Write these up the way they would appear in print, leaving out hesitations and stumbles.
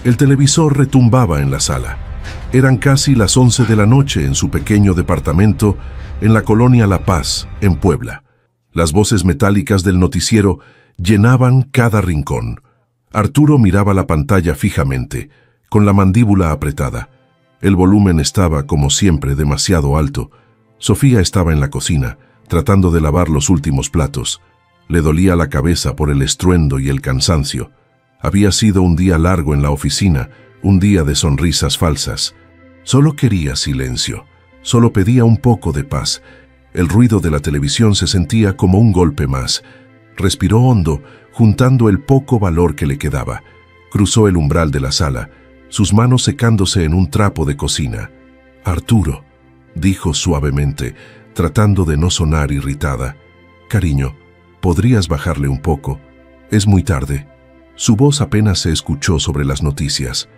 El televisor retumbaba en la sala. Eran casi las 11 de la noche en su pequeño departamento en la colonia La Paz, en Puebla. Las voces metálicas del noticiero llenaban cada rincón. Arturo miraba la pantalla fijamente, con la mandíbula apretada. El volumen estaba, como siempre, demasiado alto. Sofía estaba en la cocina, tratando de lavar los últimos platos. Le dolía la cabeza por el estruendo y el cansancio. Había sido un día largo en la oficina, un día de sonrisas falsas. Solo quería silencio, solo pedía un poco de paz. El ruido de la televisión se sentía como un golpe más. Respiró hondo, juntando el poco valor que le quedaba. Cruzó el umbral de la sala, sus manos secándose en un trapo de cocina. «Arturo», dijo suavemente, tratando de no sonar irritada. «Cariño, ¿podrías bajarle un poco? Es muy tarde». Su voz apenas se escuchó sobre las noticias.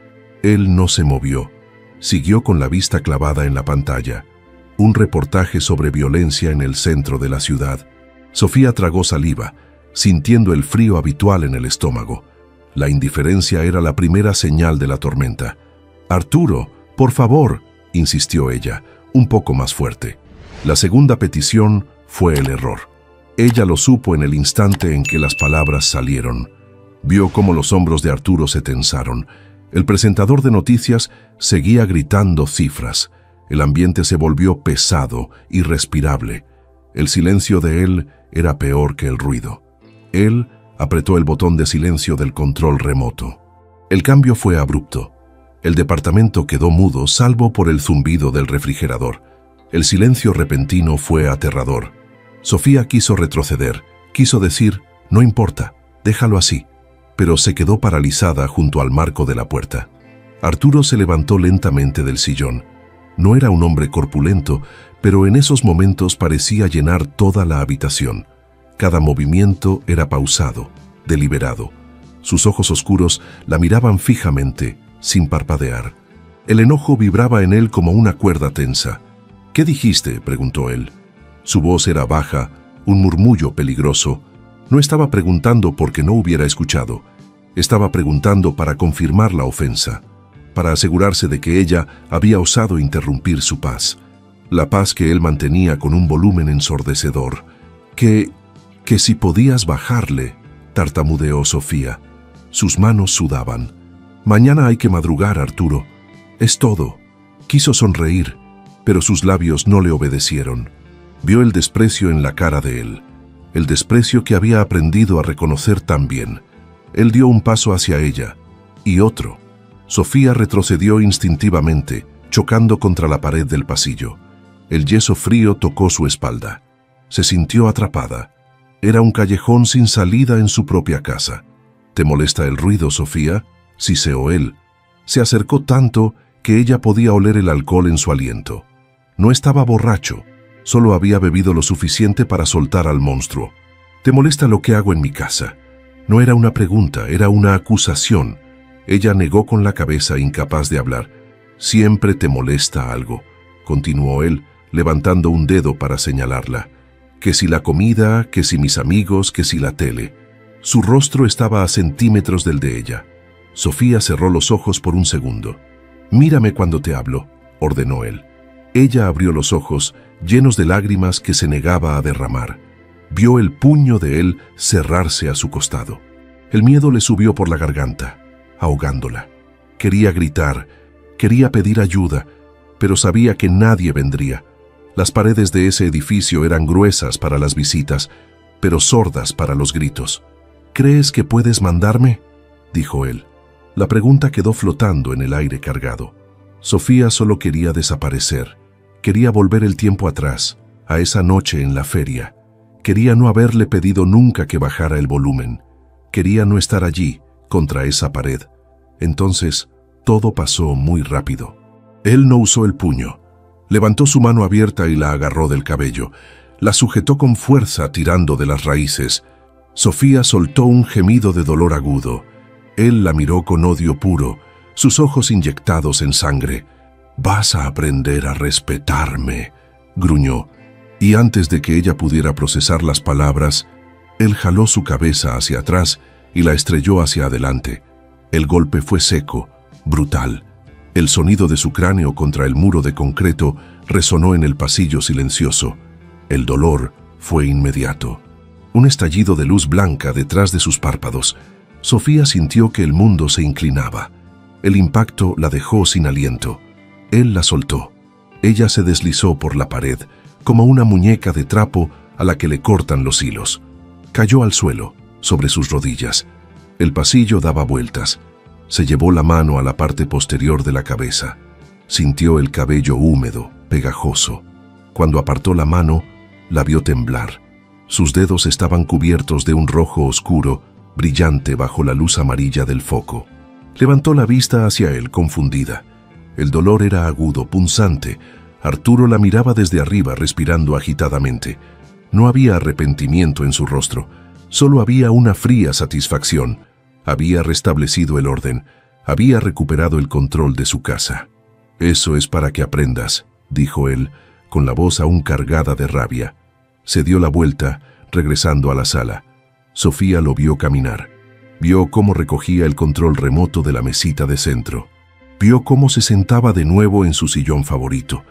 Él no se movió. Siguió con la vista clavada en la pantalla. Un reportaje sobre violencia en el centro de la ciudad. Sofía tragó saliva, sintiendo el frío habitual en el estómago. La indiferencia era la primera señal de la tormenta. «Arturo, por favor», insistió ella, un poco más fuerte. La segunda petición fue el error. Ella lo supo en el instante en que las palabras salieron. Vio cómo los hombros de Arturo se tensaron. El presentador de noticias seguía gritando cifras. El ambiente se volvió pesado, irrespirable. El silencio de él era peor que el ruido. Él apretó el botón de silencio del control remoto. El cambio fue abrupto. El departamento quedó mudo, salvo por el zumbido del refrigerador. El silencio repentino fue aterrador. Sofía quiso retroceder, quiso decir, «No importa, déjalo así», pero se quedó paralizada junto al marco de la puerta. Arturo se levantó lentamente del sillón. No era un hombre corpulento, pero en esos momentos parecía llenar toda la habitación. Cada movimiento era pausado, deliberado. Sus ojos oscuros la miraban fijamente, sin parpadear. El enojo vibraba en él como una cuerda tensa. «¿Qué dijiste?», preguntó él. Su voz era baja, un murmullo peligroso. No estaba preguntando porque no hubiera escuchado. Estaba preguntando para confirmar la ofensa, para asegurarse de que ella había osado interrumpir su paz. La paz que él mantenía con un volumen ensordecedor. Que si podías bajarle», tartamudeó Sofía. Sus manos sudaban. «Mañana hay que madrugar, Arturo. Es todo». Quiso sonreír, pero sus labios no le obedecieron. Vio el desprecio en la cara de él, el desprecio que había aprendido a reconocer tan bien. Él dio un paso hacia ella, y otro. Sofía retrocedió instintivamente, chocando contra la pared del pasillo. El yeso frío tocó su espalda. Se sintió atrapada. Era un callejón sin salida en su propia casa. «¿Te molesta el ruido, Sofía?», siseó él. Se acercó tanto que ella podía oler el alcohol en su aliento. No estaba borracho, solo había bebido lo suficiente para soltar al monstruo. «¿Te molesta lo que hago en mi casa?». No era una pregunta, era una acusación. Ella negó con la cabeza, incapaz de hablar. «Siempre te molesta algo», continuó él, levantando un dedo para señalarla. «Que si la comida, que si mis amigos, que si la tele». Su rostro estaba a centímetros del de ella. Sofía cerró los ojos por un segundo. «Mírame cuando te hablo», ordenó él. Ella abrió los ojos, llenos de lágrimas que se negaba a derramar. Vio el puño de él cerrarse a su costado. El miedo le subió por la garganta, ahogándola. Quería gritar, quería pedir ayuda, pero sabía que nadie vendría. Las paredes de ese edificio eran gruesas para las visitas, pero sordas para los gritos. «¿Crees que puedes mandarme?», dijo él. La pregunta quedó flotando en el aire cargado. Sofía solo quería desaparecer. Quería volver el tiempo atrás, a esa noche en la feria. Quería no haberle pedido nunca que bajara el volumen. Quería no estar allí, contra esa pared. Entonces, todo pasó muy rápido. Él no usó el puño. Levantó su mano abierta y la agarró del cabello. La sujetó con fuerza, tirando de las raíces. Sofía soltó un gemido de dolor agudo. Él la miró con odio puro, sus ojos inyectados en sangre. «Vas a aprender a respetarme», gruñó. Y antes de que ella pudiera procesar las palabras, él jaló su cabeza hacia atrás y la estrelló hacia adelante. El golpe fue seco, brutal. El sonido de su cráneo contra el muro de concreto resonó en el pasillo silencioso. El dolor fue inmediato. Un estallido de luz blanca detrás de sus párpados. Sofía sintió que el mundo se inclinaba. El impacto la dejó sin aliento. Él la soltó. Ella se deslizó por la pared, como una muñeca de trapo a la que le cortan los hilos. Cayó al suelo, sobre sus rodillas. El pasillo daba vueltas. Se llevó la mano a la parte posterior de la cabeza. Sintió el cabello húmedo, pegajoso. Cuando apartó la mano, la vio temblar. Sus dedos estaban cubiertos de un rojo oscuro, brillante bajo la luz amarilla del foco. Levantó la vista hacia él, confundida. El dolor era agudo, punzante. Arturo la miraba desde arriba, respirando agitadamente. No había arrepentimiento en su rostro. Solo había una fría satisfacción. Había restablecido el orden. Había recuperado el control de su casa. «Eso es para que aprendas», dijo él, con la voz aún cargada de rabia. Se dio la vuelta, regresando a la sala. Sofía lo vio caminar. Vio cómo recogía el control remoto de la mesita de centro. Vio cómo se sentaba de nuevo en su sillón favorito.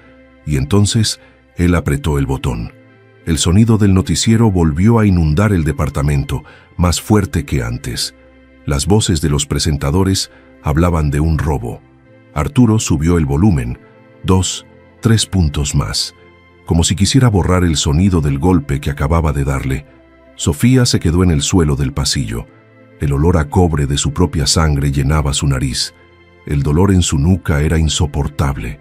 Y entonces él apretó el botón. El sonido del noticiero volvió a inundar el departamento, más fuerte que antes. Las voces de los presentadores hablaban de un robo. Arturo subió el volumen, 2, 3 puntos más, como si quisiera borrar el sonido del golpe que acababa de darle. Sofía se quedó en el suelo del pasillo. El olor a cobre de su propia sangre llenaba su nariz. El dolor en su nuca era insoportable.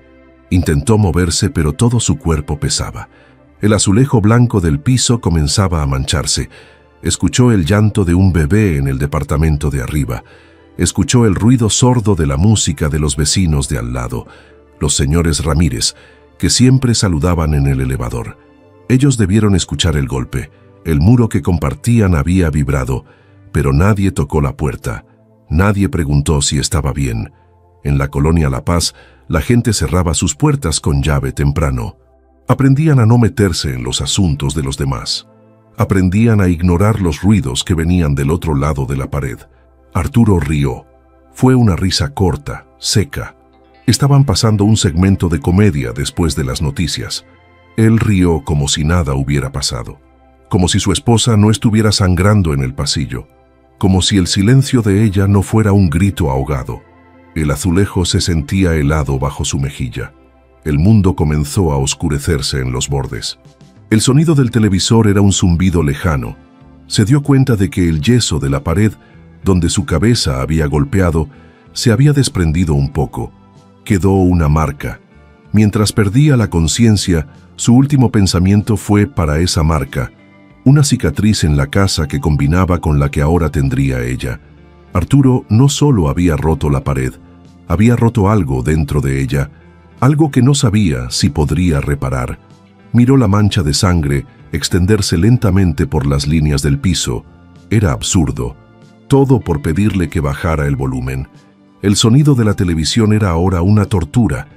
Intentó moverse, pero todo su cuerpo pesaba. El azulejo blanco del piso comenzaba a mancharse. Escuchó el llanto de un bebé en el departamento de arriba. Escuchó el ruido sordo de la música de los vecinos de al lado, los señores Ramírez, que siempre saludaban en el elevador. Ellos debieron escuchar el golpe. El muro que compartían había vibrado, pero nadie tocó la puerta. Nadie preguntó si estaba bien. En la colonia La Paz, la gente cerraba sus puertas con llave temprano. Aprendían a no meterse en los asuntos de los demás. Aprendían a ignorar los ruidos que venían del otro lado de la pared. Arturo rió. Fue una risa corta, seca. Estaban pasando un segmento de comedia después de las noticias. Él rió como si nada hubiera pasado. Como si su esposa no estuviera sangrando en el pasillo. Como si el silencio de ella no fuera un grito ahogado. El azulejo se sentía helado bajo su mejilla. El mundo comenzó a oscurecerse en los bordes. El sonido del televisor era un zumbido lejano. Se dio cuenta de que el yeso de la pared, donde su cabeza había golpeado, se había desprendido un poco. Quedó una marca. Mientras perdía la conciencia, su último pensamiento fue para esa marca, una cicatriz en la casa que combinaba con la que ahora tendría ella. Arturo no solo había roto la pared, había roto algo dentro de ella, algo que no sabía si podría reparar. Miró la mancha de sangre extenderse lentamente por las líneas del piso. Era absurdo. Todo por pedirle que bajara el volumen. El sonido de la televisión era ahora una tortura.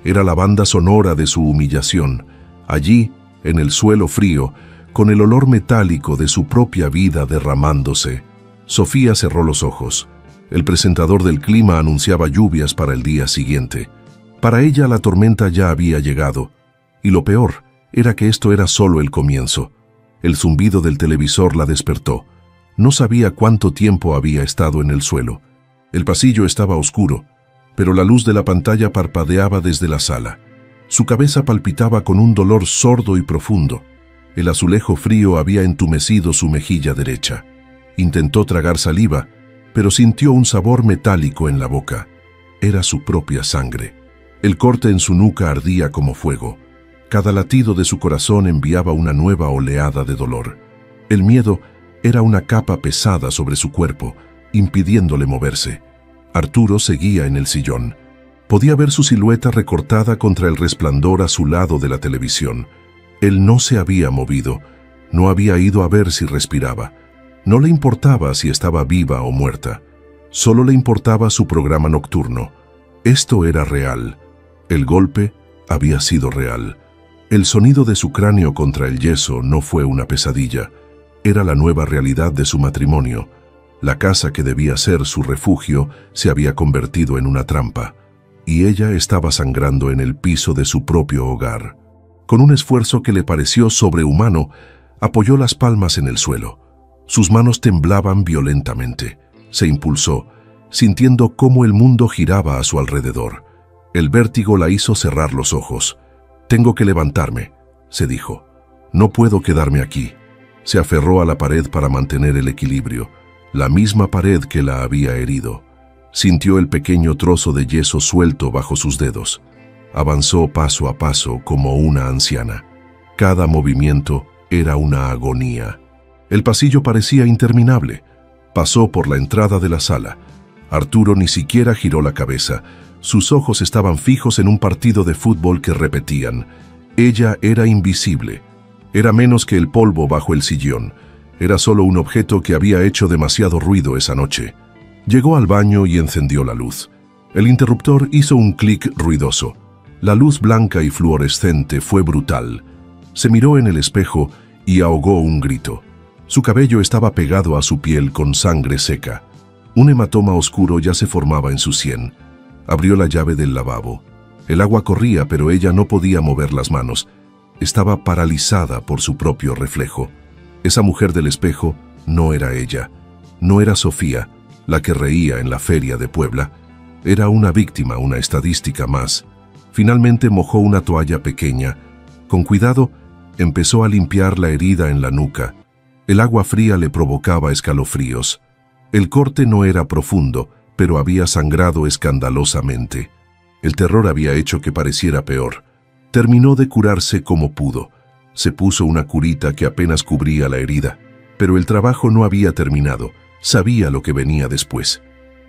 Era la banda sonora de su humillación. Allí, en el suelo frío, con el olor metálico de su propia vida derramándose. Sofía cerró los ojos. El presentador del clima anunciaba lluvias para el día siguiente. Para ella la tormenta ya había llegado. Y lo peor era que esto era solo el comienzo. El zumbido del televisor la despertó. No sabía cuánto tiempo había estado en el suelo. El pasillo estaba oscuro, pero la luz de la pantalla parpadeaba desde la sala. Su cabeza palpitaba con un dolor sordo y profundo. El azulejo frío había entumecido su mejilla derecha. Intentó tragar saliva, pero sintió un sabor metálico en la boca. Era su propia sangre. El corte en su nuca ardía como fuego. Cada latido de su corazón enviaba una nueva oleada de dolor. El miedo era una capa pesada sobre su cuerpo, impidiéndole moverse. Arturo seguía en el sillón. Podía ver su silueta recortada contra el resplandor azulado de la televisión. Él no se había movido, no había ido a ver si respiraba. No le importaba si estaba viva o muerta. Solo le importaba su programa nocturno. Esto era real. El golpe había sido real. El sonido de su cráneo contra el yeso no fue una pesadilla. Era la nueva realidad de su matrimonio. La casa que debía ser su refugio se había convertido en una trampa, y ella estaba sangrando en el piso de su propio hogar. Con un esfuerzo que le pareció sobrehumano, apoyó las palmas en el suelo. Sus manos temblaban violentamente. Se impulsó, sintiendo cómo el mundo giraba a su alrededor. El vértigo la hizo cerrar los ojos. «Tengo que levantarme», se dijo. «No puedo quedarme aquí». Se aferró a la pared para mantener el equilibrio, la misma pared que la había herido. Sintió el pequeño trozo de yeso suelto bajo sus dedos. Avanzó paso a paso como una anciana. Cada movimiento era una agonía. El pasillo parecía interminable. Pasó por la entrada de la sala. Arturo ni siquiera giró la cabeza. Sus ojos estaban fijos en un partido de fútbol que repetían. Ella era invisible. Era menos que el polvo bajo el sillón. Era solo un objeto que había hecho demasiado ruido esa noche. Llegó al baño y encendió la luz. El interruptor hizo un clic ruidoso. La luz blanca y fluorescente fue brutal. Se miró en el espejo y ahogó un grito. Su cabello estaba pegado a su piel con sangre seca. Un hematoma oscuro ya se formaba en su sien. Abrió la llave del lavabo. El agua corría, pero ella no podía mover las manos. Estaba paralizada por su propio reflejo. Esa mujer del espejo no era ella. No era Sofía, la que reía en la feria de Puebla. Era una víctima, una estadística más. Finalmente mojó una toalla pequeña. Con cuidado, empezó a limpiar la herida en la nuca. El agua fría le provocaba escalofríos. El corte no era profundo, pero había sangrado escandalosamente. El terror había hecho que pareciera peor. Terminó de curarse como pudo. Se puso una curita que apenas cubría la herida. Pero el trabajo no había terminado. Sabía lo que venía después.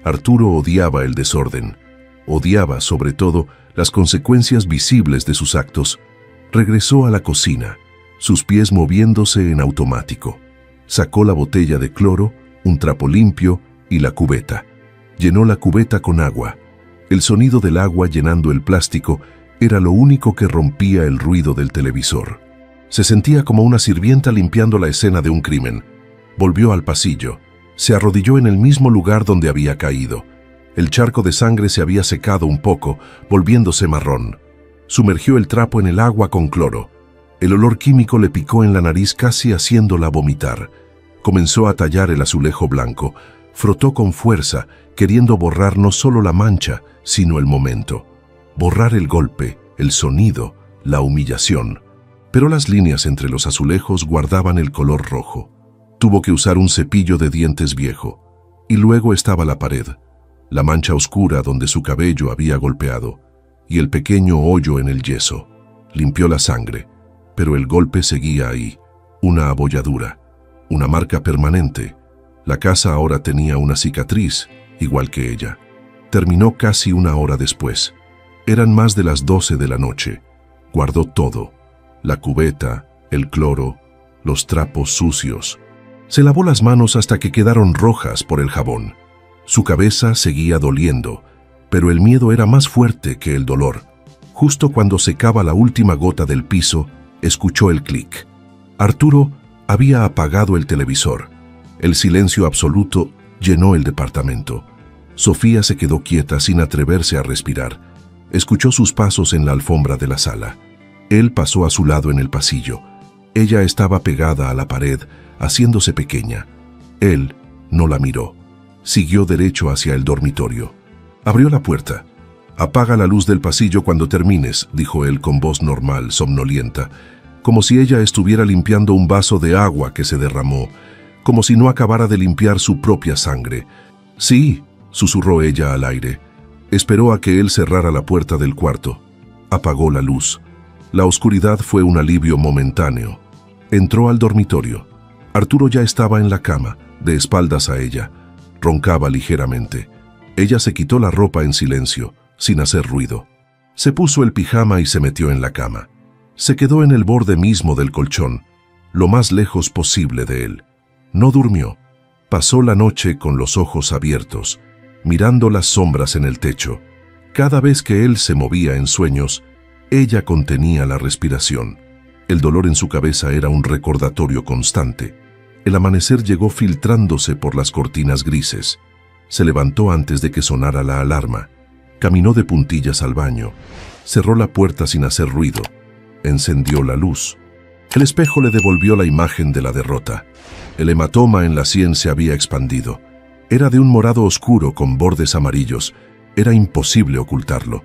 Arturo odiaba el desorden. Odiaba, sobre todo, las consecuencias visibles de sus actos. Regresó a la cocina, sus pies moviéndose en automático. Sacó la botella de cloro, un trapo limpio y la cubeta. Llenó la cubeta con agua. El sonido del agua llenando el plástico era lo único que rompía el ruido del televisor. Se sentía como una sirvienta limpiando la escena de un crimen. Volvió al pasillo. Se arrodilló en el mismo lugar donde había caído. El charco de sangre se había secado un poco, volviéndose marrón. Sumergió el trapo en el agua con cloro. El olor químico le picó en la nariz casi haciéndola vomitar. Comenzó a tallar el azulejo blanco. Frotó con fuerza, queriendo borrar no solo la mancha, sino el momento. Borrar el golpe, el sonido, la humillación. Pero las líneas entre los azulejos guardaban el color rojo. Tuvo que usar un cepillo de dientes viejo. Y luego estaba la pared. La mancha oscura donde su cabello había golpeado, y el pequeño hoyo en el yeso. Limpió la sangre, pero el golpe seguía ahí, una abolladura, una marca permanente. La casa ahora tenía una cicatriz, igual que ella. Terminó casi una hora después. Eran más de las 12 de la noche. Guardó todo, la cubeta, el cloro, los trapos sucios. Se lavó las manos hasta que quedaron rojas por el jabón. Su cabeza seguía doliendo, pero el miedo era más fuerte que el dolor. Justo cuando secaba la última gota del piso, escuchó el clic. Arturo había apagado el televisor. El silencio absoluto llenó el departamento. Sofía se quedó quieta sin atreverse a respirar. Escuchó sus pasos en la alfombra de la sala. Él pasó a su lado en el pasillo. Ella estaba pegada a la pared, haciéndose pequeña. Él no la miró. Siguió derecho hacia el dormitorio. Abrió la puerta. «Apaga la luz del pasillo cuando termines», dijo él con voz normal, somnolienta, como si ella estuviera limpiando un vaso de agua que se derramó, como si no acabara de limpiar su propia sangre. «Sí», susurró ella al aire. Esperó a que él cerrara la puerta del cuarto. Apagó la luz. La oscuridad fue un alivio momentáneo. Entró al dormitorio. Arturo ya estaba en la cama, de espaldas a ella. Roncaba ligeramente. Ella se quitó la ropa en silencio, sin hacer ruido. Se puso el pijama y se metió en la cama. Se quedó en el borde mismo del colchón, lo más lejos posible de él. No durmió. Pasó la noche con los ojos abiertos, mirando las sombras en el techo. Cada vez que él se movía en sueños, ella contenía la respiración. El dolor en su cabeza era un recordatorio constante. El amanecer llegó filtrándose por las cortinas grises. Se levantó antes de que sonara la alarma. Caminó de puntillas al baño. Cerró la puerta sin hacer ruido. Encendió la luz. El espejo le devolvió la imagen de la derrota. El hematoma en la sien se había expandido. Era de un morado oscuro con bordes amarillos. Era imposible ocultarlo.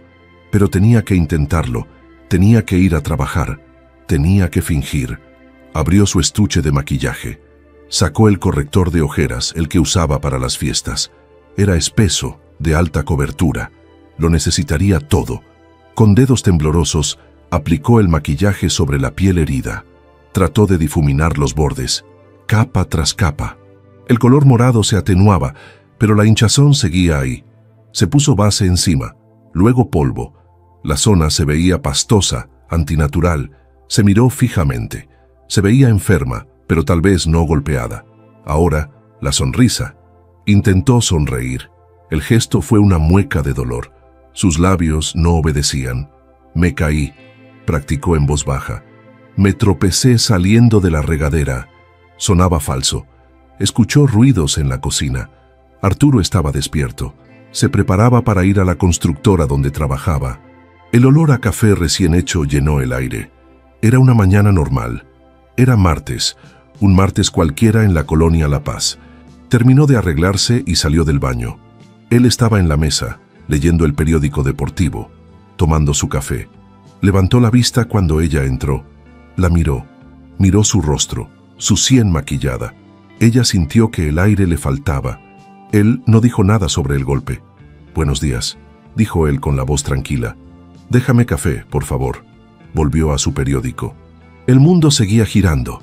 Pero tenía que intentarlo. Tenía que ir a trabajar. Tenía que fingir. Abrió su estuche de maquillaje. Sacó el corrector de ojeras, el que usaba para las fiestas. Era espeso, de alta cobertura. Lo necesitaría todo. Con dedos temblorosos, aplicó el maquillaje sobre la piel herida. Trató de difuminar los bordes, capa tras capa. El color morado se atenuaba, pero la hinchazón seguía ahí. Se puso base encima, luego polvo. La zona se veía pastosa, antinatural. Se miró fijamente. Se veía enferma, pero tal vez no golpeada. Ahora, la sonrisa. Intentó sonreír. El gesto fue una mueca de dolor. Sus labios no obedecían. Me caí, practicó en voz baja. Me tropecé saliendo de la regadera. Sonaba falso. Escuchó ruidos en la cocina. Arturo estaba despierto. Se preparaba para ir a la constructora donde trabajaba. El olor a café recién hecho llenó el aire. Era una mañana normal. Era martes, un martes cualquiera en la colonia La Paz. Terminó de arreglarse y salió del baño. Él estaba en la mesa, leyendo el periódico deportivo, tomando su café. Levantó la vista cuando ella entró. La miró. Miró su rostro, su sien maquillada. Ella sintió que el aire le faltaba. Él no dijo nada sobre el golpe. «Buenos días», dijo él con la voz tranquila. «Déjame café, por favor». Volvió a su periódico. El mundo seguía girando.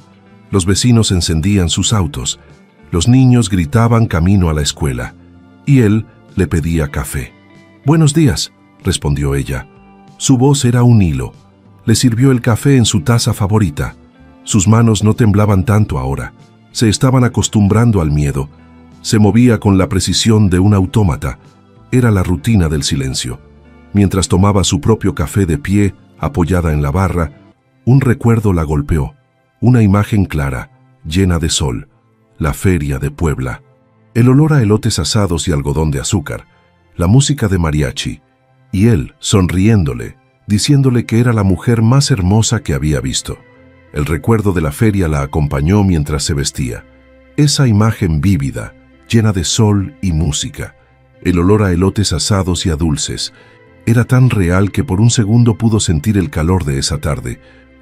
Los vecinos encendían sus autos. Los niños gritaban camino a la escuela. Y él le pedía café. «Buenos días», respondió ella. Su voz era un hilo. Le sirvió el café en su taza favorita. Sus manos no temblaban tanto ahora. Se estaban acostumbrando al miedo. Se movía con la precisión de un autómata. Era la rutina del silencio. Mientras tomaba su propio café de pie, apoyada en la barra, un recuerdo la golpeó. Una imagen clara, llena de sol. La feria de Puebla. El olor a elotes asados y algodón de azúcar. La música de mariachi. Y él, sonriéndole, diciéndole que era la mujer más hermosa que había visto. El recuerdo de la feria la acompañó mientras se vestía. Esa imagen vívida, llena de sol y música. El olor a elotes asados y a dulces. Era tan real que por un segundo pudo sentir el calor de esa tarde.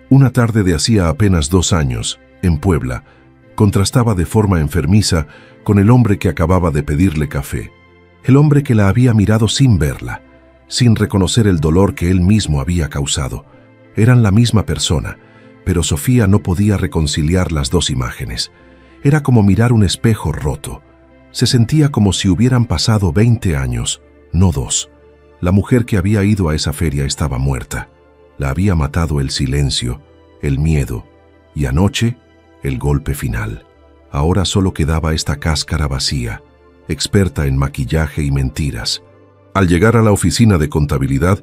Una tarde de hacía apenas 2 años, en Puebla. Contrastaba de forma enfermiza con el hombre que acababa de pedirle café. El hombre que la había mirado sin verla, sin reconocer el dolor que él mismo había causado. Eran la misma persona, pero Sofía no podía reconciliar las dos imágenes. Era como mirar un espejo roto. Se sentía como si hubieran pasado 20 años, no 2. La mujer que había ido a esa feria estaba muerta. La había matado el silencio, el miedo, y anoche, el golpe final. Ahora solo quedaba esta cáscara vacía, experta en maquillaje y mentiras. Al llegar a la oficina de contabilidad,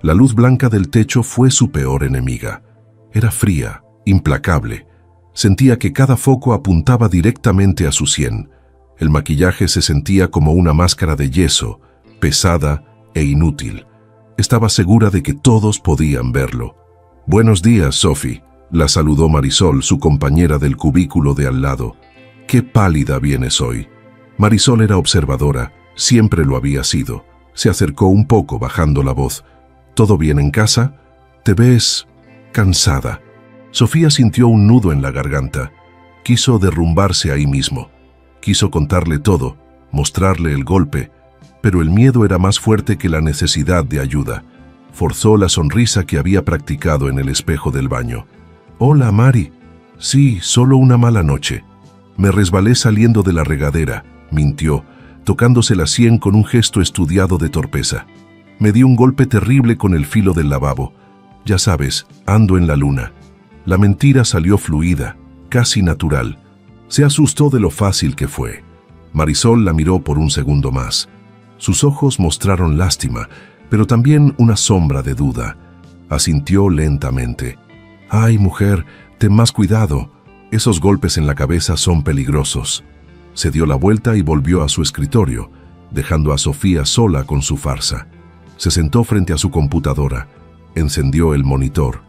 la luz blanca del techo fue su peor enemiga. Era fría, implacable. Sentía que cada foco apuntaba directamente a su sien. El maquillaje se sentía como una máscara de yeso, pesada e inútil. Estaba segura de que todos podían verlo. «Buenos días, Sophie», la saludó Marisol, su compañera del cubículo de al lado. «Qué pálida vienes hoy». Marisol era observadora, siempre lo había sido. Se acercó un poco, bajando la voz. «¿Todo bien en casa? Te ves cansada». Sofía sintió un nudo en la garganta. Quiso derrumbarse ahí mismo. Quiso contarle todo, mostrarle el golpe, pero el miedo era más fuerte que la necesidad de ayuda. Forzó la sonrisa que había practicado en el espejo del baño. «Hola, Mari». «Sí, solo una mala noche. Me resbalé saliendo de la regadera», mintió, tocándose la sien con un gesto estudiado de torpeza. «Me di un golpe terrible con el filo del lavabo. Ya sabes, ando en la luna». La mentira salió fluida, casi natural. Se asustó de lo fácil que fue. Marisol la miró por un segundo más. Sus ojos mostraron lástima, pero también una sombra de duda. Asintió lentamente. «Ay, mujer, ten más cuidado. Esos golpes en la cabeza son peligrosos. Se dio la vuelta y volvió a su escritorio, dejando a Sofía sola con su farsa. Se sentó frente a su computadora, encendió el monitor.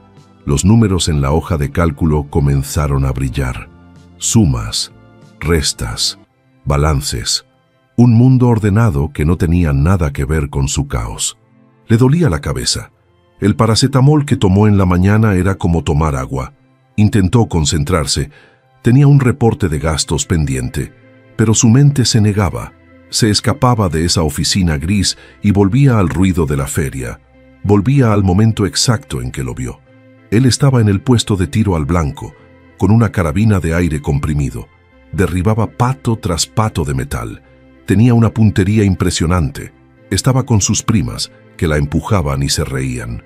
Los números en la hoja de cálculo comenzaron a brillar. Sumas, restas, balances. Un mundo ordenado que no tenía nada que ver con su caos. Le dolía la cabeza. El paracetamol que tomó en la mañana era como tomar agua. Intentó concentrarse. Tenía un reporte de gastos pendiente, pero su mente se negaba. Se escapaba de esa oficina gris y volvía al ruido de la feria. Volvía al momento exacto en que lo vio. Él estaba en el puesto de tiro al blanco, con una carabina de aire comprimido. Derribaba pato tras pato de metal. Tenía una puntería impresionante. Estaba con sus primas, que la empujaban y se reían.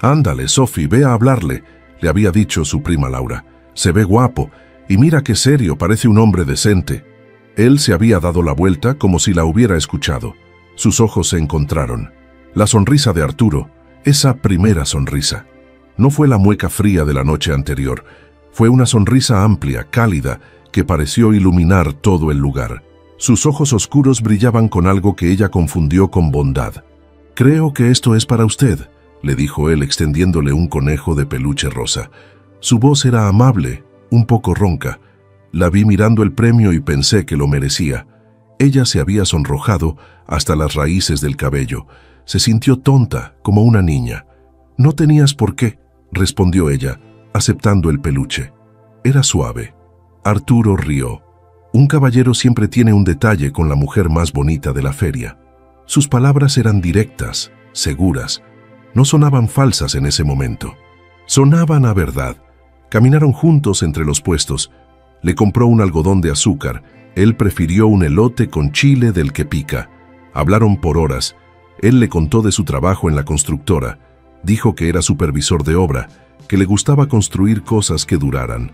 «Ándale, Sophie, ve a hablarle», le había dicho su prima Laura. «Se ve guapo, y mira qué serio, parece un hombre decente». Él se había dado la vuelta como si la hubiera escuchado. Sus ojos se encontraron. La sonrisa de Arturo, esa primera sonrisa. No fue la mueca fría de la noche anterior. Fue una sonrisa amplia, cálida, que pareció iluminar todo el lugar. Sus ojos oscuros brillaban con algo que ella confundió con bondad. «Creo que esto es para usted», le dijo él extendiéndole un conejo de peluche rosa. Su voz era amable, un poco ronca. La vi mirando el premio y pensé que lo merecía. Ella se había sonrojado hasta las raíces del cabello. Se sintió tonta, como una niña. «No tenías por qué», respondió ella, aceptando el peluche. Era suave. Arturo rió. Un caballero siempre tiene un detalle con la mujer más bonita de la feria. Sus palabras eran directas, seguras. No sonaban falsas en ese momento. Sonaban a verdad. Caminaron juntos entre los puestos. Le compró un algodón de azúcar. Él prefirió un elote con chile del que pica. Hablaron por horas. Él le contó de su trabajo en la constructora. Dijo que era supervisor de obra, que le gustaba construir cosas que duraran.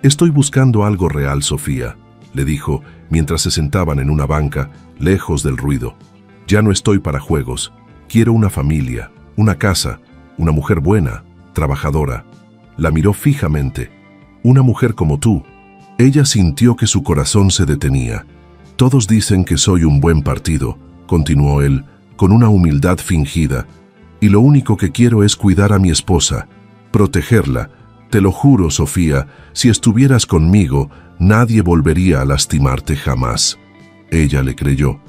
«Estoy buscando algo real, Sofía», le dijo, mientras se sentaban en una banca, lejos del ruido. «Ya no estoy para juegos. Quiero una familia, una casa, una mujer buena, trabajadora». La miró fijamente. «Una mujer como tú». Ella sintió que su corazón se detenía. «Todos dicen que soy un buen partido», continuó él, con una humildad fingida, «y lo único que quiero es cuidar a mi esposa, protegerla. Te lo juro, Sofía, si estuvieras conmigo, nadie volvería a lastimarte jamás». Ella le creyó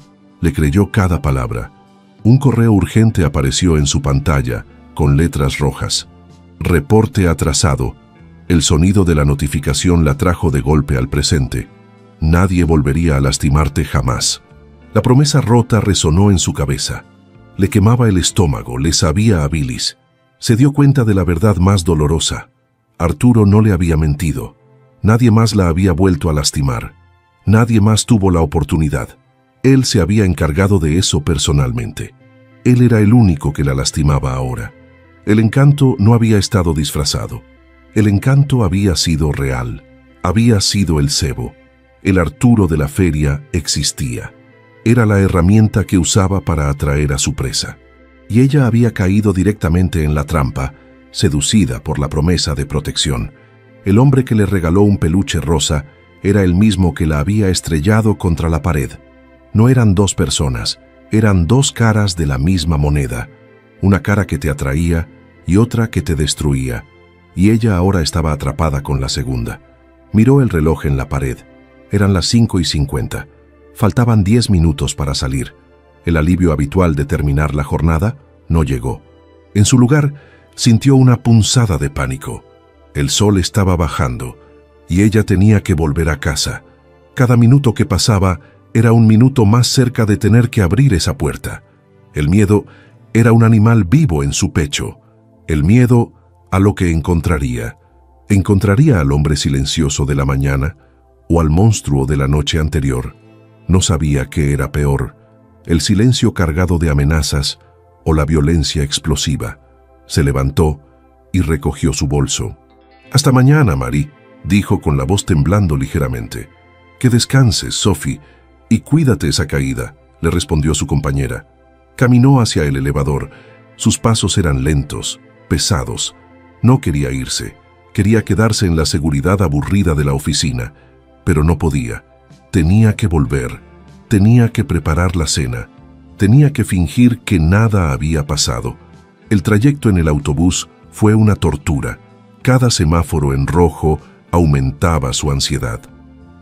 cada palabra. Un correo urgente apareció en su pantalla, con letras rojas. «Reporte atrasado». El sonido de la notificación la trajo de golpe al presente. Nadie volvería a lastimarte jamás. La promesa rota resonó en su cabeza. Le quemaba el estómago, le sabía a bilis. Se dio cuenta de la verdad más dolorosa. Arturo no le había mentido. Nadie más la había vuelto a lastimar. Nadie más tuvo la oportunidad. Él se había encargado de eso personalmente. Él era el único que la lastimaba ahora. El encanto no había estado disfrazado. El encanto había sido real. Había sido el cebo. El Arturo de la feria existía. Era la herramienta que usaba para atraer a su presa. Y ella había caído directamente en la trampa, seducida por la promesa de protección. El hombre que le regaló un peluche rosa era el mismo que la había estrellado contra la pared. No eran dos personas, eran dos caras de la misma moneda. Una cara que te atraía y otra que te destruía. Y ella ahora estaba atrapada con la segunda. Miró el reloj en la pared. Eran las 5:50. Faltaban 10 minutos para salir. El alivio habitual de terminar la jornada no llegó. En su lugar, sintió una punzada de pánico. El sol estaba bajando y ella tenía que volver a casa. Cada minuto que pasaba era un minuto más cerca de tener que abrir esa puerta. El miedo era un animal vivo en su pecho. El miedo a lo que encontraría. ¿Encontraría al hombre silencioso de la mañana o al monstruo de la noche anterior? No sabía qué era peor, el silencio cargado de amenazas o la violencia explosiva. Se levantó y recogió su bolso. «Hasta mañana, Marie», dijo con la voz temblando ligeramente. «Que descanses, Sophie, y cuídate esa caída», le respondió su compañera. Caminó hacia el elevador. Sus pasos eran lentos, pesados. No quería irse. Quería quedarse en la seguridad aburrida de la oficina, pero no podía. Tenía que volver, tenía que preparar la cena, tenía que fingir que nada había pasado. El trayecto en el autobús fue una tortura. Cada semáforo en rojo aumentaba su ansiedad.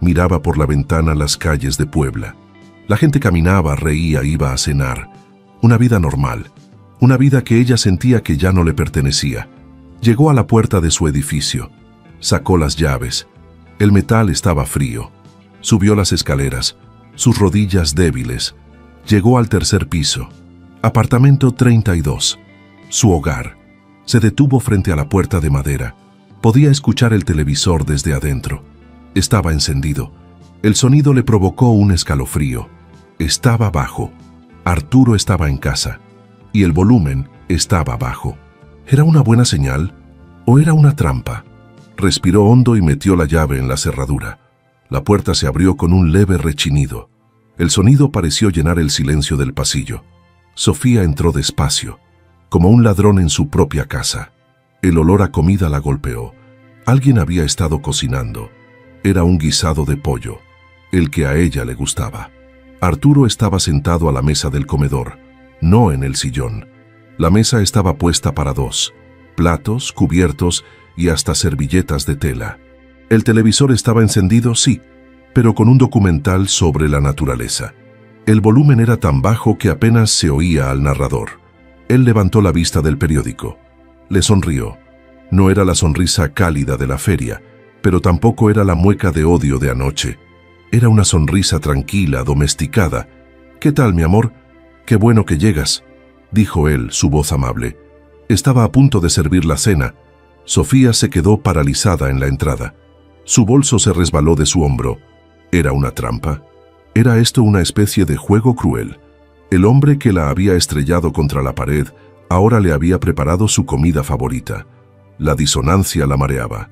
Miraba por la ventana las calles de Puebla. La gente caminaba, reía, iba a cenar. Una vida normal, una vida que ella sentía que ya no le pertenecía. Llegó a la puerta de su edificio. Sacó las llaves. El metal estaba frío. Subió las escaleras, sus rodillas débiles. Llegó al tercer piso. Apartamento 32. Su hogar. Se detuvo frente a la puerta de madera. Podía escuchar el televisor desde adentro. Estaba encendido. El sonido le provocó un escalofrío. Estaba bajo. Arturo estaba en casa. Y el volumen estaba bajo. ¿Era una buena señal o era una trampa? Respiró hondo y metió la llave en la cerradura. La puerta se abrió con un leve rechinido. El sonido pareció llenar el silencio del pasillo. Sofía entró despacio, como un ladrón en su propia casa. El olor a comida la golpeó. Alguien había estado cocinando. Era un guisado de pollo, el que a ella le gustaba. Arturo estaba sentado a la mesa del comedor, no en el sillón. La mesa estaba puesta para dos: platos, cubiertos y hasta servilletas de tela. El televisor estaba encendido, sí, pero con un documental sobre la naturaleza. El volumen era tan bajo que apenas se oía al narrador. Él levantó la vista del periódico. Le sonrió. No era la sonrisa cálida de la feria, pero tampoco era la mueca de odio de anoche. Era una sonrisa tranquila, domesticada. «¿Qué tal, mi amor? Qué bueno que llegas», dijo él, su voz amable. Estaba a punto de servir la cena. Sofía se quedó paralizada en la entrada. Su bolso se resbaló de su hombro. ¿Era una trampa? ¿Era esto una especie de juego cruel? El hombre que la había estrellado contra la pared ahora le había preparado su comida favorita. La disonancia la mareaba.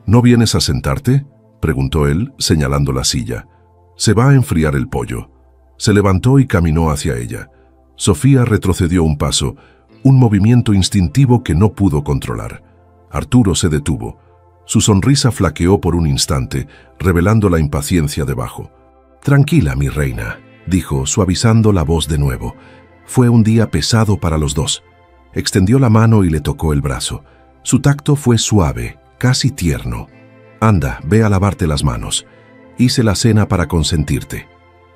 «¿No vienes a sentarte?», preguntó él, señalando la silla. «Se va a enfriar el pollo». Se levantó y caminó hacia ella. Sofía retrocedió un paso, un movimiento instintivo que no pudo controlar. Arturo se detuvo. Su sonrisa flaqueó por un instante, revelando la impaciencia debajo. «Tranquila, mi reina», dijo, suavizando la voz de nuevo. Fue un día pesado para los dos. Extendió la mano y le tocó el brazo. Su tacto fue suave, casi tierno. «Anda, ve a lavarte las manos. Hice la cena para consentirte».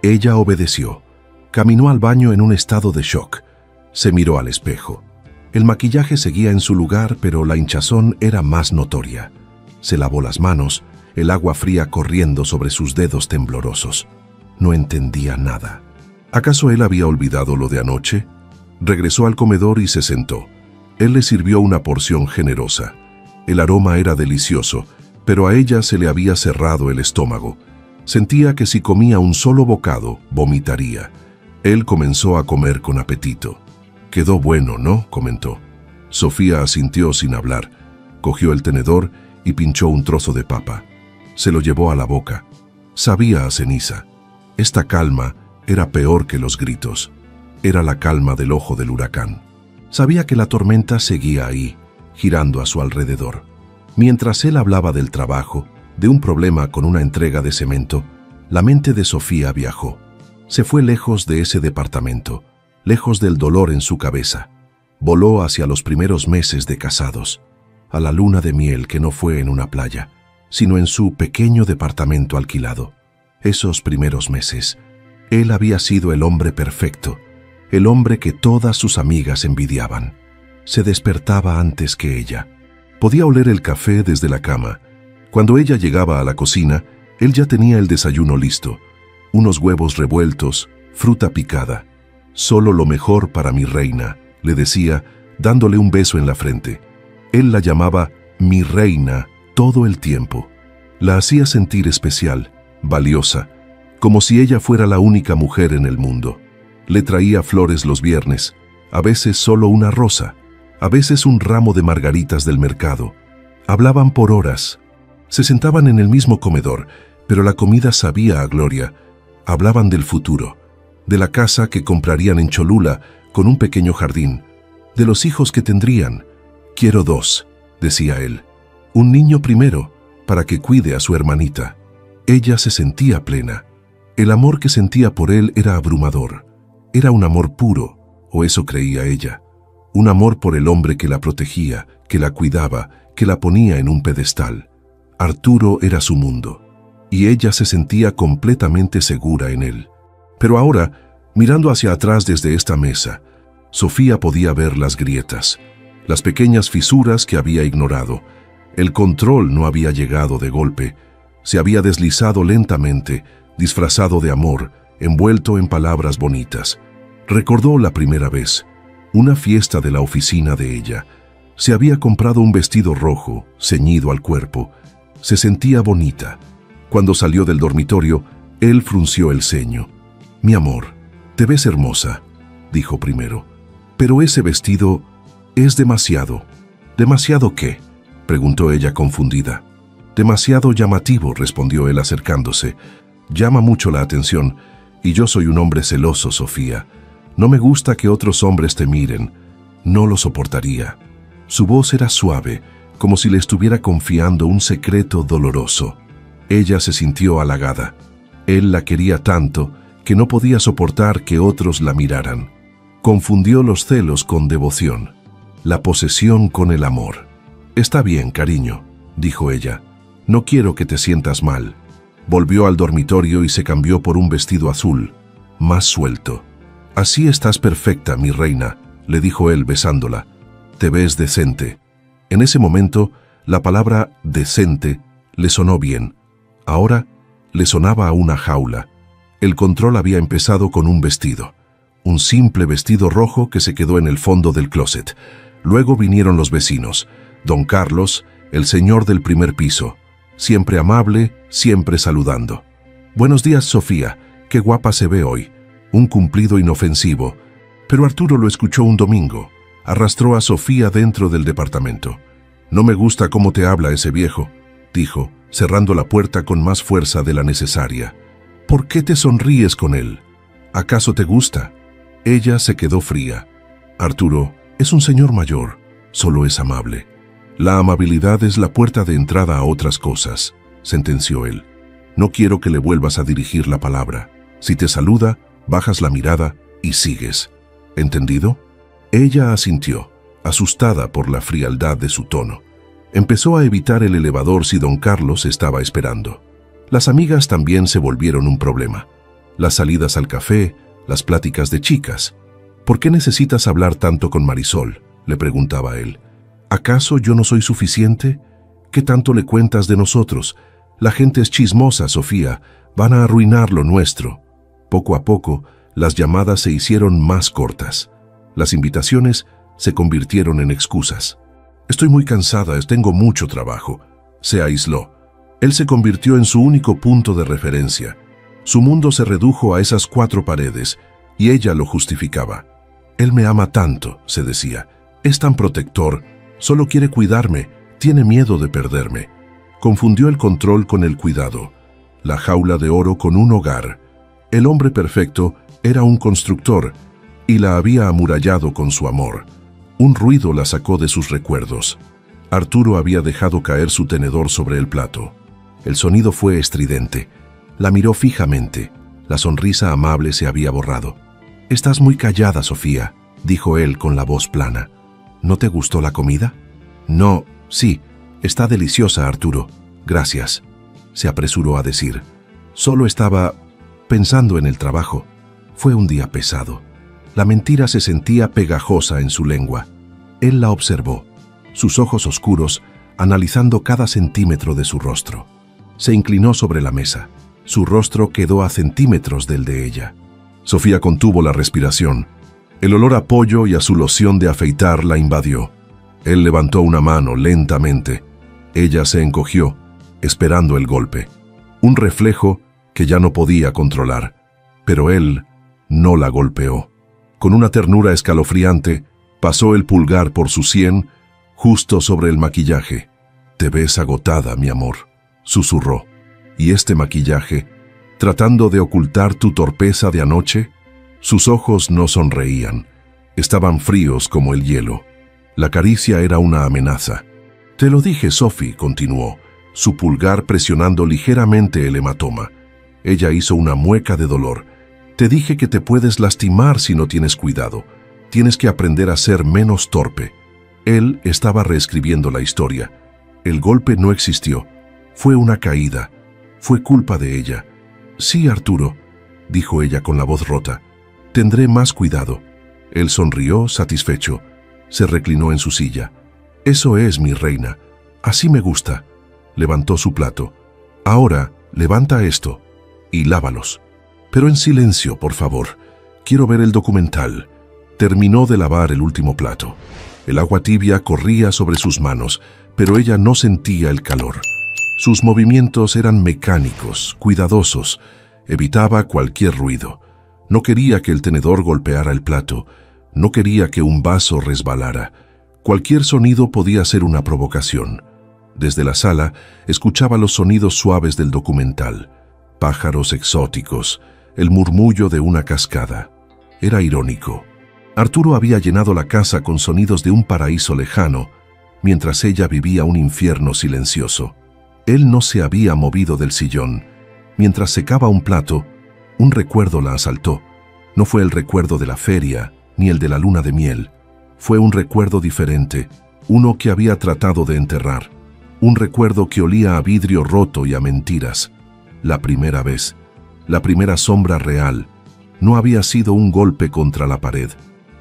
Ella obedeció. Caminó al baño en un estado de shock. Se miró al espejo. El maquillaje seguía en su lugar, pero la hinchazón era más notoria. Se lavó las manos, el agua fría corriendo sobre sus dedos temblorosos. No entendía nada. ¿Acaso él había olvidado lo de anoche? Regresó al comedor y se sentó. Él le sirvió una porción generosa. El aroma era delicioso, pero a ella se le había cerrado el estómago. Sentía que si comía un solo bocado, vomitaría. Él comenzó a comer con apetito. «Quedó bueno, ¿no?», comentó. Sofía asintió sin hablar. Cogió el tenedor y pinchó un trozo de papa. Se lo llevó a la boca. Sabía a ceniza. Esta calma era peor que los gritos. Era la calma del ojo del huracán. Sabía que la tormenta seguía ahí, girando a su alrededor. Mientras él hablaba del trabajo, de un problema con una entrega de cemento, la mente de Sofía viajó. Se fue lejos de ese departamento, lejos del dolor en su cabeza. Voló hacia los primeros meses de casados, a la luna de miel que no fue en una playa, sino en su pequeño departamento alquilado. Esos primeros meses, él había sido el hombre perfecto, el hombre que todas sus amigas envidiaban. Se despertaba antes que ella. Podía oler el café desde la cama. Cuando ella llegaba a la cocina, él ya tenía el desayuno listo. Unos huevos revueltos, fruta picada. «Solo lo mejor para mi reina», le decía, dándole un beso en la frente. Él la llamaba «mi reina» todo el tiempo. La hacía sentir especial, valiosa, como si ella fuera la única mujer en el mundo. Le traía flores los viernes, a veces solo una rosa, a veces un ramo de margaritas del mercado. Hablaban por horas. Se sentaban en el mismo comedor, pero la comida sabía a gloria. Hablaban del futuro, de la casa que comprarían en Cholula con un pequeño jardín, de los hijos que tendrían. «Quiero 2», decía él. Un niño primero, para que cuide a su hermanita. Ella se sentía plena. El amor que sentía por él era abrumador. Era un amor puro, o eso creía ella. Un amor por el hombre que la protegía, que la cuidaba, que la ponía en un pedestal. Arturo era su mundo, y ella se sentía completamente segura en él. Pero ahora, mirando hacia atrás desde esta mesa, Sofía podía ver las grietas, las pequeñas fisuras que había ignorado. El control no había llegado de golpe, se había deslizado lentamente, disfrazado de amor, envuelto en palabras bonitas. Recordó la primera vez, una fiesta de la oficina de ella. Se había comprado un vestido rojo, ceñido al cuerpo. Se sentía bonita. Cuando salió del dormitorio, él frunció el ceño. «Mi amor, te ves hermosa», dijo primero. «Pero ese vestido es demasiado». «¿Demasiado qué?», preguntó ella confundida. «Demasiado llamativo», respondió él acercándose. «Llama mucho la atención, y yo soy un hombre celoso, Sofía. No me gusta que otros hombres te miren. No lo soportaría». Su voz era suave, como si le estuviera confiando un secreto doloroso. Ella se sintió halagada. Él la quería tanto que no podía soportar que otros la miraran. Confundió los celos con devoción, la posesión con el amor. «Está bien, cariño», dijo ella. «No quiero que te sientas mal». Volvió al dormitorio y se cambió por un vestido azul, más suelto. «Así estás perfecta, mi reina», le dijo él besándola. «Te ves decente». En ese momento, la palabra «decente» le sonó bien. Ahora le sonaba a una jaula. El control había empezado con un vestido. Un simple vestido rojo que se quedó en el fondo del closet. Luego vinieron los vecinos. Don Carlos, el señor del primer piso. Siempre amable, siempre saludando. «Buenos días, Sofía. Qué guapa se ve hoy». Un cumplido inofensivo. Pero Arturo lo escuchó un domingo. Arrastró a Sofía dentro del departamento. «No me gusta cómo te habla ese viejo», dijo, cerrando la puerta con más fuerza de la necesaria. «¿Por qué te sonríes con él? ¿Acaso te gusta?» Ella se quedó fría. «Arturo es un señor mayor, solo es amable». «La amabilidad es la puerta de entrada a otras cosas», sentenció él. «No quiero que le vuelvas a dirigir la palabra. Si te saluda, bajas la mirada y sigues. ¿Entendido?» Ella asintió, asustada por la frialdad de su tono. Empezó a evitar el elevador si don Carlos estaba esperando. Las amigas también se volvieron un problema. Las salidas al café, las pláticas de chicas. «¿Por qué necesitas hablar tanto con Marisol?», le preguntaba él. «¿Acaso yo no soy suficiente? ¿Qué tanto le cuentas de nosotros? La gente es chismosa, Sofía. Van a arruinar lo nuestro». Poco a poco, las llamadas se hicieron más cortas. Las invitaciones se convirtieron en excusas. «Estoy muy cansada, tengo mucho trabajo». Se aisló. Él se convirtió en su único punto de referencia. Su mundo se redujo a esas 4 paredes, y ella lo justificaba. «Él me ama tanto», se decía. «Es tan protector, solo quiere cuidarme, tiene miedo de perderme». Confundió el control con el cuidado, la jaula de oro con un hogar. El hombre perfecto era un constructor, y la había amurallado con su amor. Un ruido la sacó de sus recuerdos. Arturo había dejado caer su tenedor sobre el plato. El sonido fue estridente. La miró fijamente. La sonrisa amable se había borrado. «Estás muy callada, Sofía», dijo él con la voz plana. «¿No te gustó la comida?» «No, sí, está deliciosa, Arturo. Gracias», se apresuró a decir. «Solo estaba pensando en el trabajo. Fue un día pesado». La mentira se sentía pegajosa en su lengua. Él la observó, sus ojos oscuros, analizando cada centímetro de su rostro. Se inclinó sobre la mesa. Su rostro quedó a centímetros del de ella. Sofía contuvo la respiración. El olor a pollo y a su loción de afeitar la invadió. Él levantó una mano lentamente. Ella se encogió, esperando el golpe. Un reflejo que ya no podía controlar. Pero él no la golpeó. Con una ternura escalofriante, pasó el pulgar por su sien, justo sobre el maquillaje. «Te ves agotada, mi amor», susurró. «¿Y este maquillaje, tratando de ocultar tu torpeza de anoche?» Sus ojos no sonreían. Estaban fríos como el hielo. La caricia era una amenaza. Te lo dije, Sophie, continuó, su pulgar presionando ligeramente el hematoma. Ella hizo una mueca de dolor. Te dije que te puedes lastimar si no tienes cuidado. Tienes que aprender a ser menos torpe. Él estaba reescribiendo la historia. El golpe no existió. Fue una caída. Fue culpa de ella. Sí, Arturo, dijo ella con la voz rota. Tendré más cuidado. Él sonrió, satisfecho. Se reclinó en su silla. Eso es, mi reina. Así me gusta. Levantó su plato. Ahora, levanta esto y lávalos. Pero en silencio, por favor. Quiero ver el documental. Terminó de lavar el último plato. El agua tibia corría sobre sus manos, pero ella no sentía el calor. Sus movimientos eran mecánicos, cuidadosos. Evitaba cualquier ruido. No quería que el tenedor golpeara el plato. No quería que un vaso resbalara. Cualquier sonido podía ser una provocación. Desde la sala, escuchaba los sonidos suaves del documental. Pájaros exóticos, el murmullo de una cascada. Era irónico. Arturo había llenado la casa con sonidos de un paraíso lejano, mientras ella vivía un infierno silencioso. Él no se había movido del sillón. Mientras secaba un plato, un recuerdo la asaltó. No fue el recuerdo de la feria, ni el de la luna de miel. Fue un recuerdo diferente, uno que había tratado de enterrar. Un recuerdo que olía a vidrio roto y a mentiras. La primera vez, la primera sombra real, no había sido un golpe contra la pared.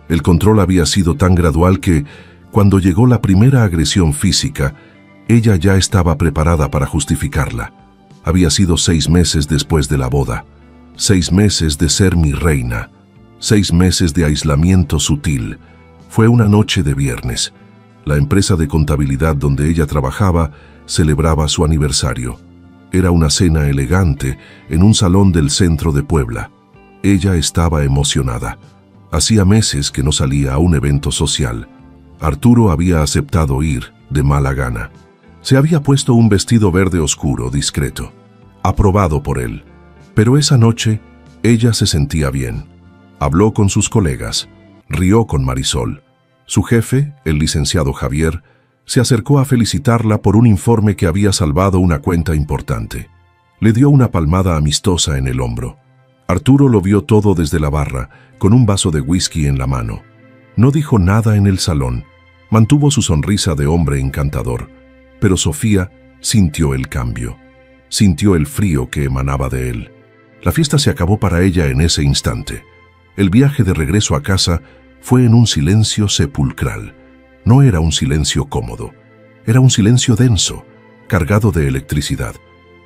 El control había sido tan gradual que, cuando llegó la primera agresión física, ella ya estaba preparada para justificarla. Había sido 6 meses después de la boda. 6 meses de ser mi reina. 6 meses de aislamiento sutil. Fue una noche de viernes. La empresa de contabilidad donde ella trabajaba celebraba su aniversario. Era una cena elegante en un salón del centro de Puebla. Ella estaba emocionada. Hacía meses que no salía a un evento social. Arturo había aceptado ir de mala gana. Se había puesto un vestido verde oscuro, discreto, aprobado por él. Pero esa noche, ella se sentía bien. Habló con sus colegas, rió con Marisol. Su jefe, el licenciado Javier, se acercó a felicitarla por un informe que había salvado una cuenta importante. Le dio una palmada amistosa en el hombro. Arturo lo vio todo desde la barra, con un vaso de whisky en la mano. No dijo nada en el salón. Mantuvo su sonrisa de hombre encantador. Pero Sofía sintió el cambio. Sintió el frío que emanaba de él. La fiesta se acabó para ella en ese instante. El viaje de regreso a casa fue en un silencio sepulcral. No era un silencio cómodo. Era un silencio denso, cargado de electricidad.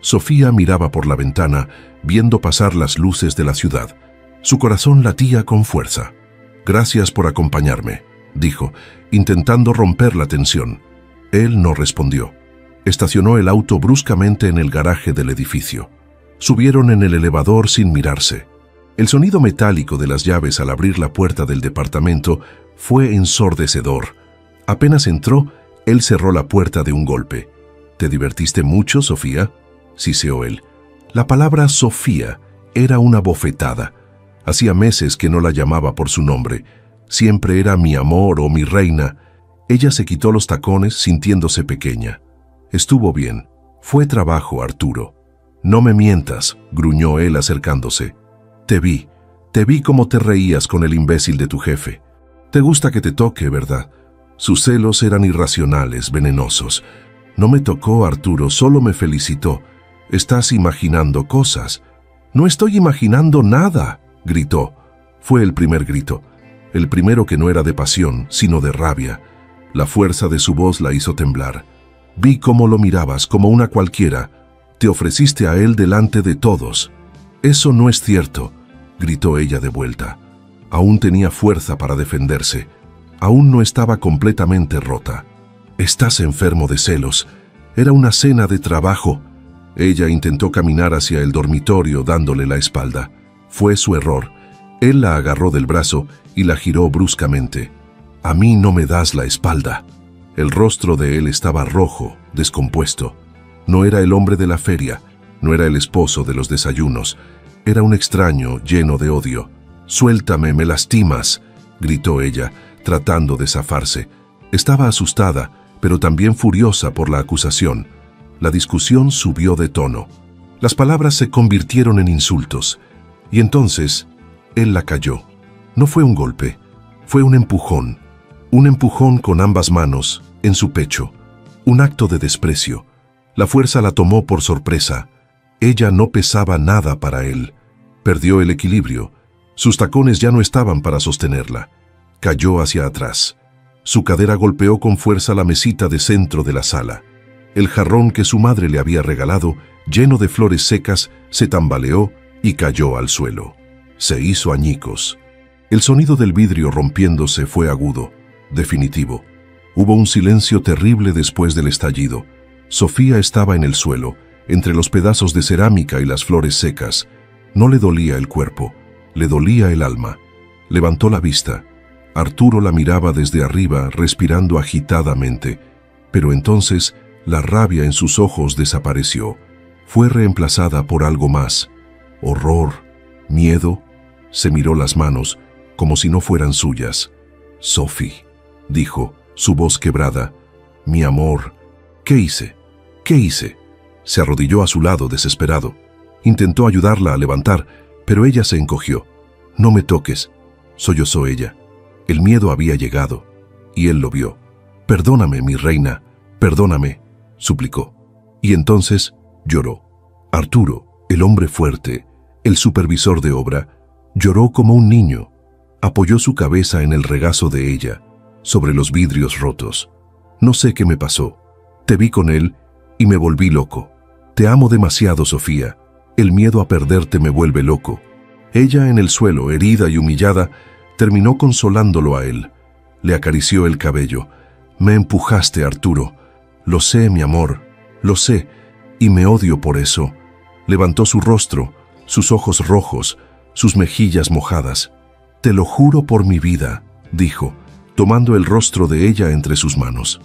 Sofía miraba por la ventana, viendo pasar las luces de la ciudad. Su corazón latía con fuerza. «Gracias por acompañarme», dijo, intentando romper la tensión. Él no respondió. Estacionó el auto bruscamente en el garaje del edificio. Subieron en el elevador sin mirarse. El sonido metálico de las llaves al abrir la puerta del departamento fue ensordecedor. Apenas entró, él cerró la puerta de un golpe. «¿Te divertiste mucho, Sofía?», siseó él. La palabra Sofía era una bofetada. Hacía meses que no la llamaba por su nombre. Siempre era mi amor o mi reina. Ella se quitó los tacones sintiéndose pequeña. Estuvo bien. Fue trabajo, Arturo. «No me mientas», gruñó él acercándose. Te vi cómo te reías con el imbécil de tu jefe. Te gusta que te toque, ¿verdad?» Sus celos eran irracionales, venenosos. «No me tocó, Arturo, solo me felicitó. Estás imaginando cosas». «No estoy imaginando nada», gritó. Fue el primer grito. El primero que no era de pasión, sino de rabia. La fuerza de su voz la hizo temblar. «Vi cómo lo mirabas, como una cualquiera. Te ofreciste a él delante de todos». «Eso no es cierto», gritó ella de vuelta. Aún tenía fuerza para defenderse. Aún no estaba completamente rota. «Estás enfermo de celos. Era una cena de trabajo». Ella intentó caminar hacia el dormitorio dándole la espalda. Fue su error. Él la agarró del brazo y la giró bruscamente. «A mí no me das la espalda». El rostro de él estaba rojo, descompuesto. No era el hombre de la feria, no era el esposo de los desayunos. Era un extraño lleno de odio. «Suéltame, me lastimas», gritó ella, tratando de zafarse. Estaba asustada, pero también furiosa por la acusación. La discusión subió de tono. Las palabras se convirtieron en insultos. Y entonces, él la cayó. No fue un golpe, fue un empujón con ambas manos, en su pecho. Un acto de desprecio. La fuerza la tomó por sorpresa. Ella no pesaba nada para él. Perdió el equilibrio. Sus tacones ya no estaban para sostenerla. Cayó hacia atrás. Su cadera golpeó con fuerza la mesita de centro de la sala. El jarrón que su madre le había regalado, lleno de flores secas, se tambaleó y cayó al suelo. Se hizo añicos. El sonido del vidrio rompiéndose fue agudo, definitivo. Hubo un silencio terrible después del estallido. Sofía estaba en el suelo, entre los pedazos de cerámica y las flores secas. No le dolía el cuerpo, le dolía el alma. Levantó la vista. Arturo la miraba desde arriba, respirando agitadamente. Pero entonces, la rabia en sus ojos desapareció. Fue reemplazada por algo más. Horror, miedo. Se miró las manos, como si no fueran suyas. «Sophie», dijo, su voz quebrada. «Mi amor, ¿qué hice? ¿Qué hice?» Se arrodilló a su lado, desesperado. Intentó ayudarla a levantar, pero ella se encogió. «No me toques», sollozó ella. El miedo había llegado, y él lo vio. «Perdóname, mi reina, perdóname», suplicó. Y entonces lloró. Arturo, el hombre fuerte, el supervisor de obra, lloró como un niño. Apoyó su cabeza en el regazo de ella, sobre los vidrios rotos. «No sé qué me pasó. Te vi con él y me volví loco. Te amo demasiado, Sofía. El miedo a perderte me vuelve loco». Ella, en el suelo, herida y humillada, terminó consolándolo a él. Le acarició el cabello. «Me empujaste, Arturo. Lo sé, mi amor, lo sé, y me odio por eso». Levantó su rostro, sus ojos rojos, sus mejillas mojadas. «Te lo juro por mi vida», dijo, tomando el rostro de ella entre sus manos.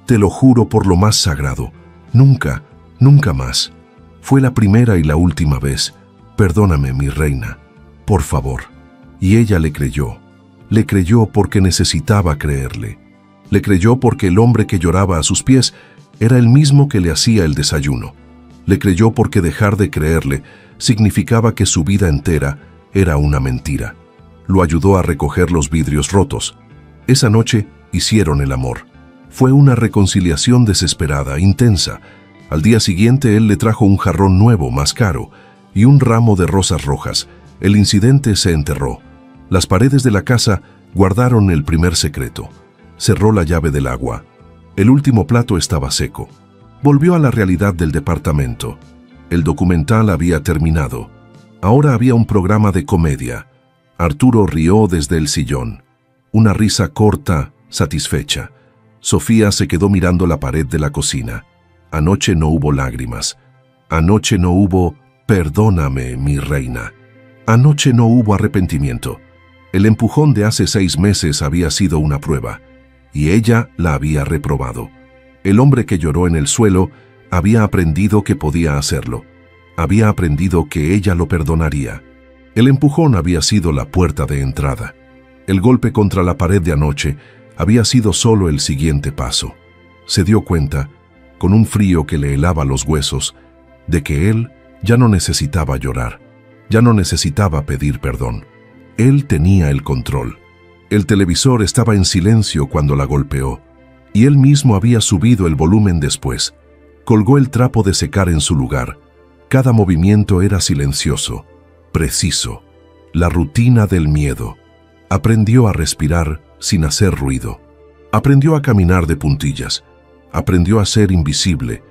«Te lo juro por lo más sagrado. Nunca, nunca más. Fue la primera y la última vez. Perdóname, mi reina. Por favor». Y ella le creyó. Le creyó porque necesitaba creerle. Le creyó porque el hombre que lloraba a sus pies era el mismo que le hacía el desayuno. Le creyó porque dejar de creerle significaba que su vida entera era una mentira. Lo ayudó a recoger los vidrios rotos. Esa noche hicieron el amor. Fue una reconciliación desesperada, intensa. Al día siguiente él le trajo un jarrón nuevo, más caro, y un ramo de rosas rojas. El incidente se enterró. Las paredes de la casa guardaron el primer secreto. Cerró la llave del agua. El último plato estaba seco. Volvió a la realidad del departamento. El documental había terminado. Ahora había un programa de comedia. Arturo rió desde el sillón. Una risa corta, satisfecha. Sofía se quedó mirando la pared de la cocina. Anoche no hubo lágrimas. Anoche no hubo «perdóname, mi reina». Anoche no hubo arrepentimiento. El empujón de hace 6 meses había sido una prueba, y ella la había reprobado. El hombre que lloró en el suelo había aprendido que podía hacerlo. Había aprendido que ella lo perdonaría. El empujón había sido la puerta de entrada. El golpe contra la pared de anoche había sido solo el siguiente paso. Se dio cuenta, con un frío que le helaba los huesos, de que él ya no necesitaba llorar, ya no necesitaba pedir perdón. Él tenía el control. El televisor estaba en silencio cuando la golpeó, y él mismo había subido el volumen después. Colgó el trapo de secar en su lugar. Cada movimiento era silencioso, preciso. La rutina del miedo. Aprendió a respirar sin hacer ruido. Aprendió a caminar de puntillas. Aprendió a ser invisible,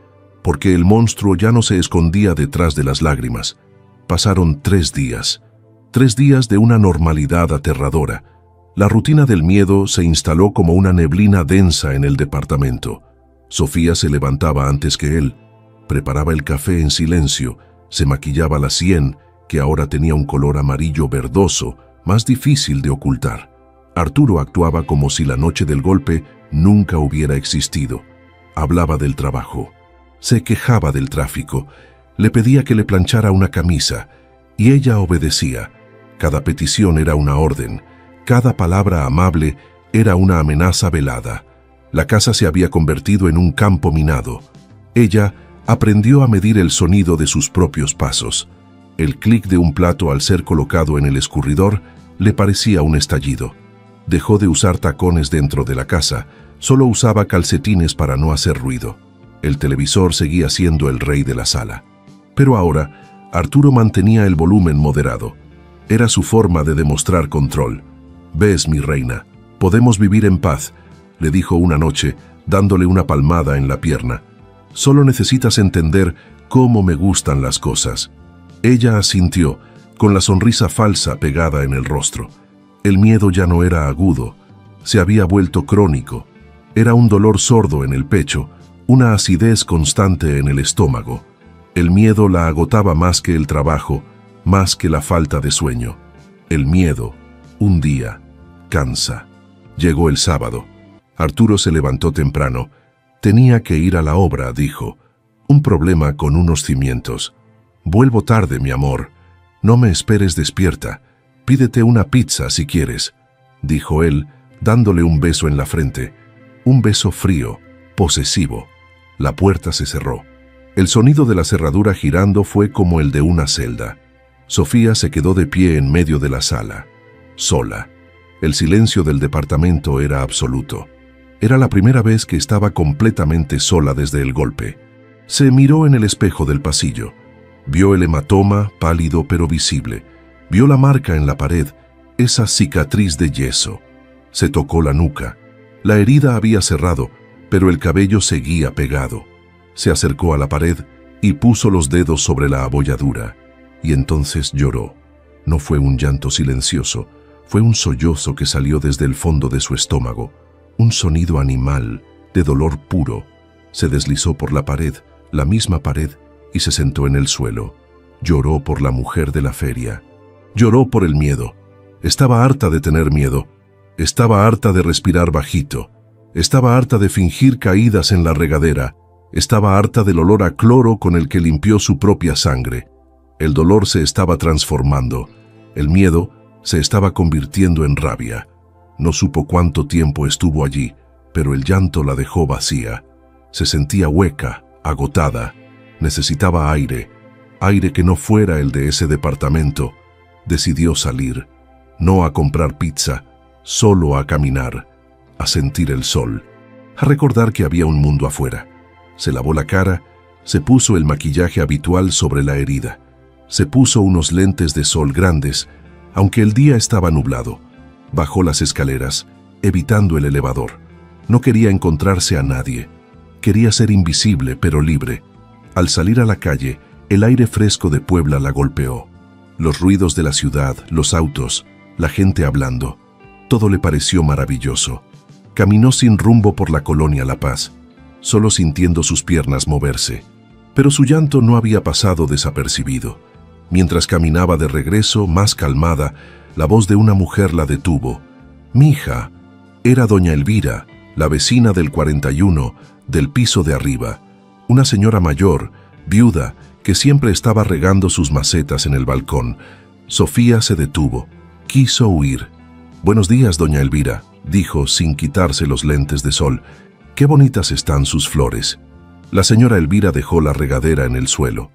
porque el monstruo ya no se escondía detrás de las lágrimas. Pasaron 3 días. 3 días de una normalidad aterradora. La rutina del miedo se instaló como una neblina densa en el departamento. Sofía se levantaba antes que él, preparaba el café en silencio, se maquillaba la sien, que ahora tenía un color amarillo verdoso, más difícil de ocultar. Arturo actuaba como si la noche del golpe nunca hubiera existido. Hablaba del trabajo. Se quejaba del tráfico. Le pedía que le planchara una camisa, y ella obedecía. Cada petición era una orden. Cada palabra amable era una amenaza velada. La casa se había convertido en un campo minado. Ella aprendió a medir el sonido de sus propios pasos. El clic de un plato al ser colocado en el escurridor le parecía un estallido. Dejó de usar tacones dentro de la casa, solo usaba calcetines para no hacer ruido. El televisor seguía siendo el rey de la sala. Pero ahora, Arturo mantenía el volumen moderado. Era su forma de demostrar control. «Ves, mi reina, podemos vivir en paz», le dijo una noche, dándole una palmada en la pierna. «Solo necesitas entender cómo me gustan las cosas». Ella asintió, con la sonrisa falsa pegada en el rostro. El miedo ya no era agudo, se había vuelto crónico. Era un dolor sordo en el pecho, una acidez constante en el estómago. El miedo la agotaba más que el trabajo, más que la falta de sueño. El miedo, un día, cansa. Llegó el sábado. Arturo se levantó temprano. Tenía que ir a la obra, dijo. Un problema con unos cimientos. «Vuelvo tarde, mi amor. No me esperes despierta. Pídete una pizza si quieres», dijo él, dándole un beso en la frente. Un beso frío, posesivo. La puerta se cerró. El sonido de la cerradura girando fue como el de una celda. Sofía se quedó de pie en medio de la sala, sola. El silencio del departamento era absoluto. Era la primera vez que estaba completamente sola desde el golpe. Se miró en el espejo del pasillo. Vio el hematoma, pálido pero visible. Vio la marca en la pared, esa cicatriz de yeso. Se tocó la nuca. La herida había cerrado, pero el cabello seguía pegado. Se acercó a la pared y puso los dedos sobre la abolladura. Y entonces lloró. No fue un llanto silencioso, fue un sollozo que salió desde el fondo de su estómago. Un sonido animal, de dolor puro. Se deslizó por la pared, la misma pared, y se sentó en el suelo. Lloró por la mujer de la feria. Lloró por el miedo. Estaba harta de tener miedo. Estaba harta de respirar bajito. Estaba harta de fingir caídas en la regadera. Estaba harta del olor a cloro con el que limpió su propia sangre. El dolor se estaba transformando. El miedo se estaba convirtiendo en rabia. No supo cuánto tiempo estuvo allí, pero el llanto la dejó vacía. Se sentía hueca, agotada. Necesitaba aire, aire que no fuera el de ese departamento. Decidió salir, no a comprar pizza, solo a caminar, a sentir el sol, a recordar que había un mundo afuera. Se lavó la cara, se puso el maquillaje habitual sobre la herida. Se puso unos lentes de sol grandes, aunque el día estaba nublado. Bajó las escaleras, evitando el elevador. No quería encontrarse a nadie. Quería ser invisible, pero libre. Al salir a la calle, el aire fresco de Puebla la golpeó. Los ruidos de la ciudad, los autos, la gente hablando. Todo le pareció maravilloso. Caminó sin rumbo por la colonia La Paz, solo sintiendo sus piernas moverse. Pero su llanto no había pasado desapercibido. Mientras caminaba de regreso, más calmada, la voz de una mujer la detuvo. «Mija», era doña Elvira, la vecina del 41, del piso de arriba. Una señora mayor, viuda, que siempre estaba regando sus macetas en el balcón. Sofía se detuvo. Quiso huir. «Buenos días, doña Elvira», dijo sin quitarse los lentes de sol. «Qué bonitas están sus flores». La señora Elvira dejó la regadera en el suelo.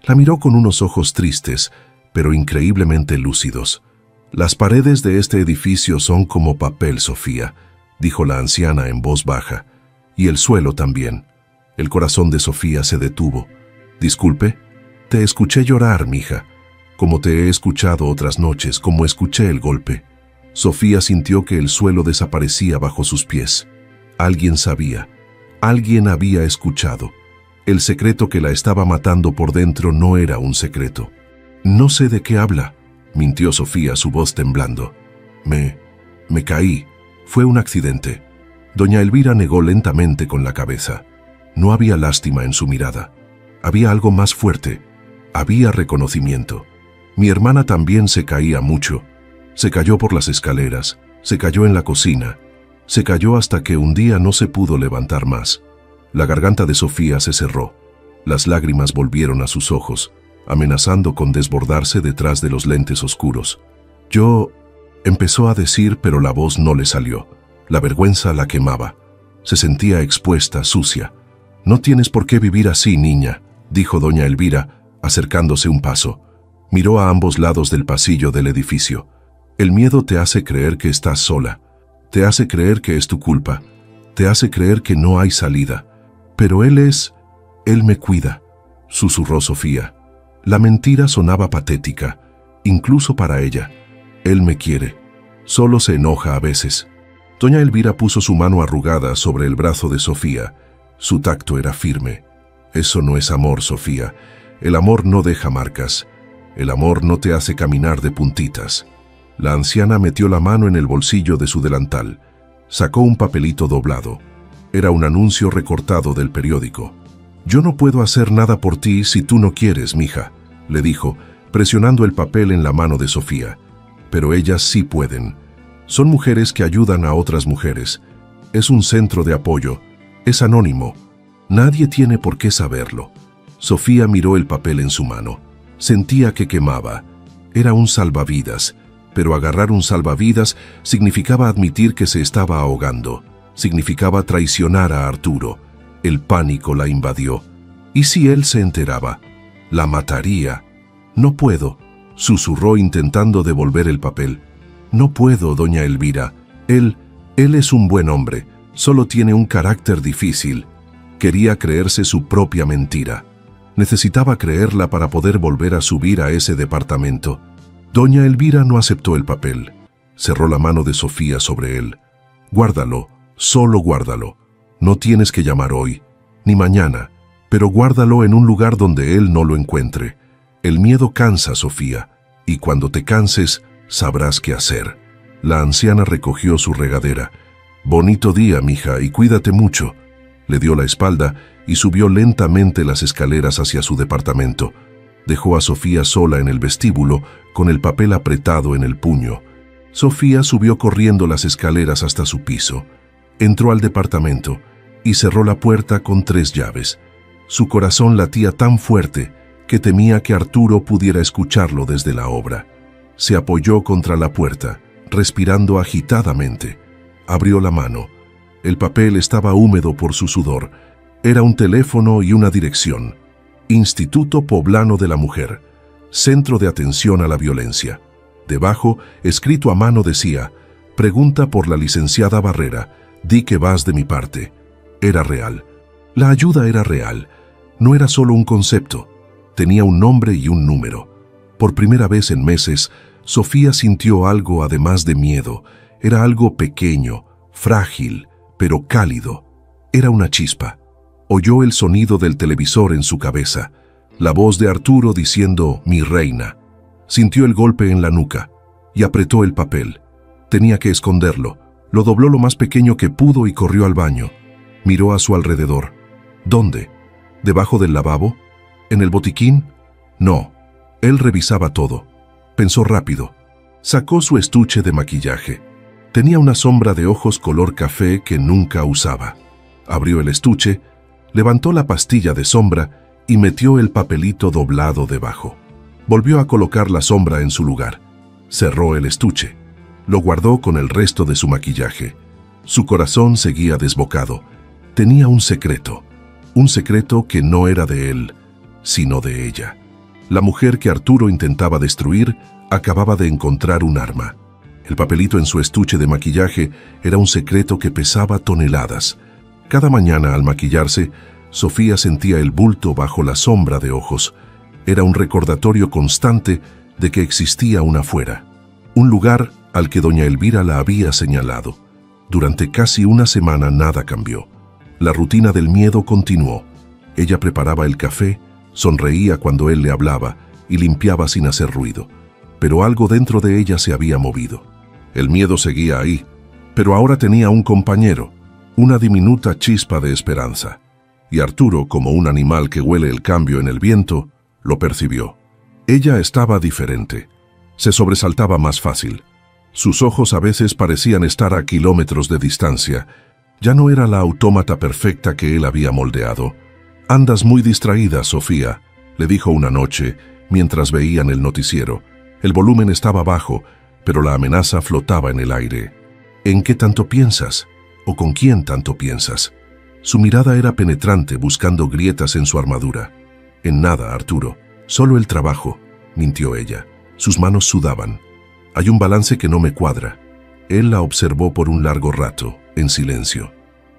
La miró con unos ojos tristes, pero increíblemente lúcidos. «Las paredes de este edificio son como papel, Sofía», dijo la anciana en voz baja. «Y el suelo también». El corazón de Sofía se detuvo. «Disculpe, te escuché llorar, mija, como te he escuchado otras noches, como escuché el golpe». Sofía sintió que el suelo desaparecía bajo sus pies. Alguien sabía, alguien había escuchado. El secreto que la estaba matando por dentro no era un secreto. «No sé de qué habla», mintió Sofía, su voz temblando. Me caí. Fue un accidente». Doña Elvira negó lentamente con la cabeza. No había lástima en su mirada. Había algo más fuerte. Había reconocimiento. «Mi hermana también se caía mucho. Se cayó por las escaleras, se cayó en la cocina, se cayó hasta que un día no se pudo levantar más». La garganta de Sofía se cerró. Las lágrimas volvieron a sus ojos, amenazando con desbordarse detrás de los lentes oscuros. «Yo...» empezó a decir, pero la voz no le salió. La vergüenza la quemaba. Se sentía expuesta, sucia. «No tienes por qué vivir así, niña», dijo doña Elvira, acercándose un paso. Miró a ambos lados del pasillo del edificio. «El miedo te hace creer que estás sola. Te hace creer que es tu culpa. Te hace creer que no hay salida. Pero Él me cuida», susurró Sofía. La mentira sonaba patética, incluso para ella. «Él me quiere. Solo se enoja a veces». Doña Elvira puso su mano arrugada sobre el brazo de Sofía. Su tacto era firme. «Eso no es amor, Sofía. El amor no deja marcas. El amor no te hace caminar de puntitas». La anciana metió la mano en el bolsillo de su delantal. Sacó un papelito doblado. Era un anuncio recortado del periódico. «Yo no puedo hacer nada por ti si tú no quieres, mija», le dijo, presionando el papel en la mano de Sofía. «Pero ellas sí pueden. Son mujeres que ayudan a otras mujeres. Es un centro de apoyo. Es anónimo. Nadie tiene por qué saberlo». Sofía miró el papel en su mano. Sentía que quemaba. Era un salvavidas, pero agarrar un salvavidas significaba admitir que se estaba ahogando. Significaba traicionar a Arturo. El pánico la invadió. ¿Y si él se enteraba? La mataría. «No puedo», susurró intentando devolver el papel. «No puedo, doña Elvira. Él es un buen hombre. Solo tiene un carácter difícil». Quería creerse su propia mentira. Necesitaba creerla para poder volver a subir a ese departamento. Doña Elvira no aceptó el papel. Cerró la mano de Sofía sobre él. «Guárdalo, solo guárdalo. No tienes que llamar hoy, ni mañana, pero guárdalo en un lugar donde él no lo encuentre. El miedo cansa, Sofía, y cuando te canses, sabrás qué hacer». La anciana recogió su regadera. «Bonito día, mija, y cuídate mucho». Le dio la espalda y subió lentamente las escaleras hacia su departamento. Dejó a Sofía sola en el vestíbulo con el papel apretado en el puño. Sofía subió corriendo las escaleras hasta su piso. Entró al departamento y cerró la puerta con 3 llaves. Su corazón latía tan fuerte que temía que Arturo pudiera escucharlo desde la obra. Se apoyó contra la puerta, respirando agitadamente. Abrió la mano. El papel estaba húmedo por su sudor. Era un teléfono y una dirección. Instituto Poblano de la Mujer, Centro de Atención a la Violencia. Debajo, escrito a mano, decía: «Pregunta por la licenciada Barrera. Di que vas de mi parte». Era real. La ayuda era real. No era solo un concepto. Tenía un nombre y un número. Por primera vez en meses, Sofía sintió algo además de miedo. Era algo pequeño, frágil, pero cálido. Era una chispa. Oyó el sonido del televisor en su cabeza, la voz de Arturo diciendo «mi reina». Sintió el golpe en la nuca y apretó el papel. Tenía que esconderlo. Lo dobló lo más pequeño que pudo y corrió al baño. Miró a su alrededor. ¿Dónde? ¿Debajo del lavabo? ¿En el botiquín? No. Él revisaba todo. Pensó rápido. Sacó su estuche de maquillaje. Tenía una sombra de ojos color café que nunca usaba. Abrió el estuche, levantó la pastilla de sombra y metió el papelito doblado debajo. Volvió a colocar la sombra en su lugar. Cerró el estuche. Lo guardó con el resto de su maquillaje. Su corazón seguía desbocado. Tenía un secreto que no era de él, sino de ella. La mujer que Arturo intentaba destruir acababa de encontrar un arma. El papelito en su estuche de maquillaje era un secreto que pesaba toneladas. Cada mañana al maquillarse, Sofía sentía el bulto bajo la sombra de ojos. Era un recordatorio constante de que existía un afuera, un lugar al que doña Elvira la había señalado. Durante casi una semana nada cambió. La rutina del miedo continuó. Ella preparaba el café, sonreía cuando él le hablaba y limpiaba sin hacer ruido. Pero algo dentro de ella se había movido. El miedo seguía ahí, pero ahora tenía un compañero, una diminuta chispa de esperanza. Y Arturo, como un animal que huele el cambio en el viento, lo percibió. Ella estaba diferente. Se sobresaltaba más fácil. Sus ojos a veces parecían estar a kilómetros de distancia. Ya no era la autómata perfecta que él había moldeado. «Andas muy distraída, Sofía», le dijo una noche mientras veían el noticiero. El volumen estaba bajo, pero la amenaza flotaba en el aire. «¿En qué tanto piensas? ¿O con quién tanto piensas? Su mirada era penetrante, buscando grietas en su armadura. En nada, Arturo. Solo el trabajo, mintió ella. Sus manos sudaban. Hay un balance que no me cuadra. Él la observó por un largo rato, en silencio.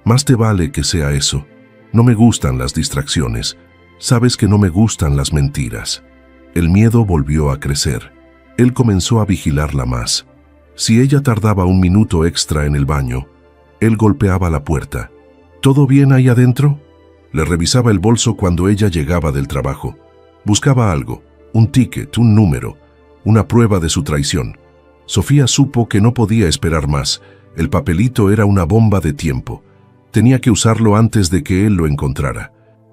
Más te vale que sea eso. No me gustan las distracciones. Sabes que no me gustan las mentiras. El miedo volvió a crecer. Él comenzó a vigilarla más. Si ella tardaba un minuto extra en el baño, él golpeaba la puerta. ¿Todo bien ahí adentro? Le revisaba el bolso cuando ella llegaba del trabajo. Buscaba algo, un ticket, un número, una prueba de su traición. Sofía supo que no podía esperar más. El papelito era una bomba de tiempo. Tenía que usarlo antes de que él lo encontrara.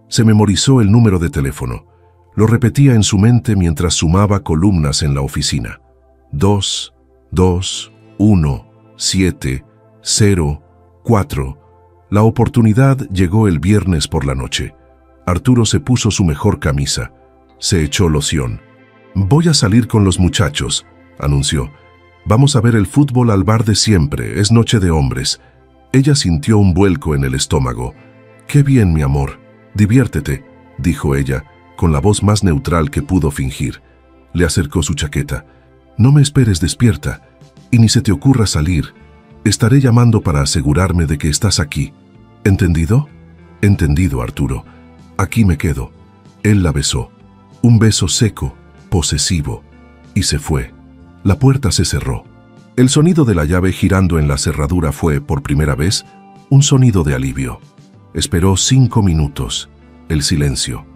Se memorizó el número de teléfono. Lo repetía en su mente mientras sumaba columnas en la oficina. 2, 2, 1, 7, 0, 4. La oportunidad llegó el viernes por la noche. Arturo se puso su mejor camisa. Se echó loción. «Voy a salir con los muchachos», anunció. «Vamos a ver el fútbol al bar de siempre, es noche de hombres». Ella sintió un vuelco en el estómago. «Qué bien, mi amor. Diviértete», dijo ella, con la voz más neutral que pudo fingir. Le acercó su chaqueta. «No me esperes despierta, y ni se te ocurra salir. Estaré llamando para asegurarme de que estás aquí. ¿Entendido?» «Entendido, Arturo. Aquí me quedo». Él la besó. Un beso seco, posesivo, y se fue. La puerta se cerró. El sonido de la llave girando en la cerradura fue, por primera vez, un sonido de alivio. Esperó 5 minutos. El silencio.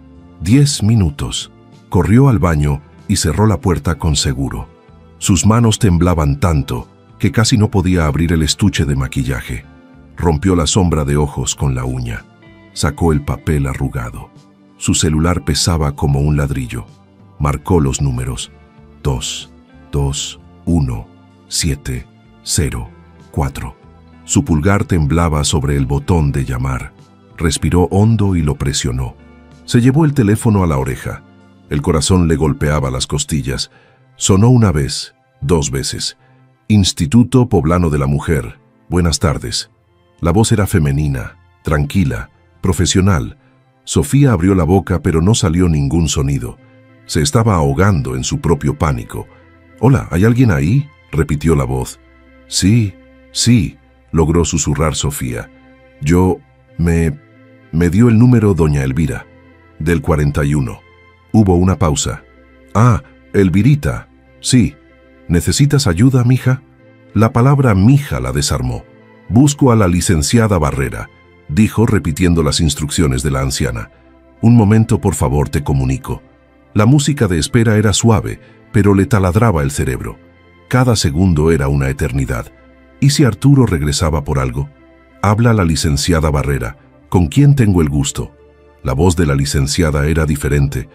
10 minutos. Corrió al baño y cerró la puerta con seguro. Sus manos temblaban tanto que casi no podía abrir el estuche de maquillaje. Rompió la sombra de ojos con la uña. Sacó el papel arrugado. Su celular pesaba como un ladrillo. Marcó los números. 2, 2, 1, 7, 0, 4. Su pulgar temblaba sobre el botón de llamar. Respiró hondo y lo presionó. Se llevó el teléfono a la oreja. El corazón le golpeaba las costillas. Sonó una vez, 2 veces. Instituto Poblano de la Mujer. Buenas tardes. La voz era femenina, tranquila, profesional. Sofía abrió la boca, pero no salió ningún sonido. Se estaba ahogando en su propio pánico. «Hola, ¿hay alguien ahí?», repitió la voz. «Sí, sí», logró susurrar Sofía. Me dio el número doña Elvira, del 41. Hubo una pausa. «Ah, Elvirita. Sí. ¿Necesitas ayuda, mija?». La palabra mija la desarmó. «Busco a la licenciada Barrera», dijo repitiendo las instrucciones de la anciana. «Un momento, por favor, te comunico». La música de espera era suave, pero le taladraba el cerebro. Cada segundo era una eternidad. ¿Y si Arturo regresaba por algo? «Habla la licenciada Barrera. ¿Con quién tengo el gusto?». La voz de la licenciada era diferente.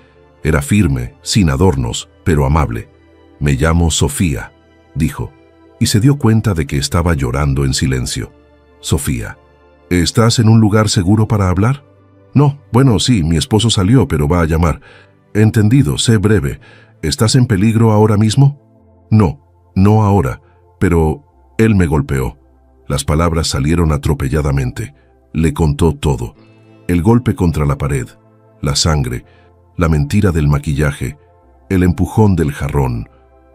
Era firme, sin adornos, pero amable. «Me llamo Sofía», dijo, y se dio cuenta de que estaba llorando en silencio. «Sofía, ¿estás en un lugar seguro para hablar?». «No, bueno, sí, mi esposo salió, pero va a llamar». «Entendido, sé breve. ¿Estás en peligro ahora mismo?». «No, no ahora, pero él me golpeó». Las palabras salieron atropelladamente. Le contó todo. El golpe contra la pared, la sangre, la mentira del maquillaje, el empujón del jarrón,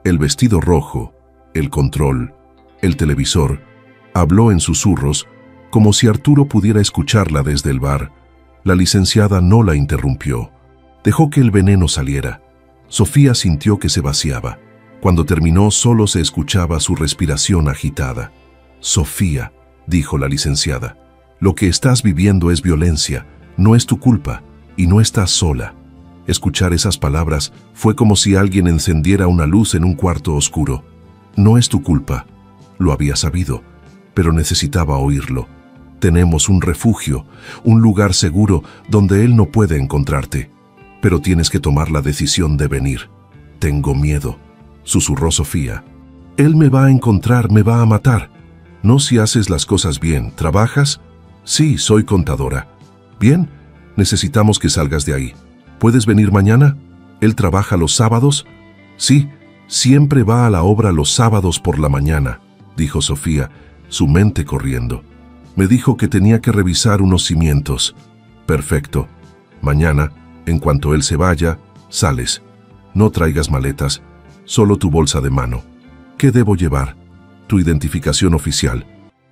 el vestido rojo, el control, el televisor. Habló en susurros, como si Arturo pudiera escucharla desde el bar. La licenciada no la interrumpió. Dejó que el veneno saliera. Sofía sintió que se vaciaba. Cuando terminó, solo se escuchaba su respiración agitada. «Sofía», dijo la licenciada, «lo que estás viviendo es violencia, no es tu culpa, y no estás sola». Escuchar esas palabras fue como si alguien encendiera una luz en un cuarto oscuro. «No es tu culpa». Lo había sabido, pero necesitaba oírlo. «Tenemos un refugio, un lugar seguro donde él no puede encontrarte. Pero tienes que tomar la decisión de venir». «Tengo miedo», susurró Sofía. «Él me va a encontrar, me va a matar». «No si haces las cosas bien. ¿Trabajas?». «Sí, soy contadora». «Bien, necesitamos que salgas de ahí. ¿Puedes venir mañana?». «¿Él trabaja los sábados?». «Sí, siempre va a la obra los sábados por la mañana», dijo Sofía, su mente corriendo. Me dijo que tenía que revisar unos cimientos. Perfecto. Mañana, en cuanto él se vaya, sales. No traigas maletas, solo tu bolsa de mano. ¿Qué debo llevar? Tu identificación oficial,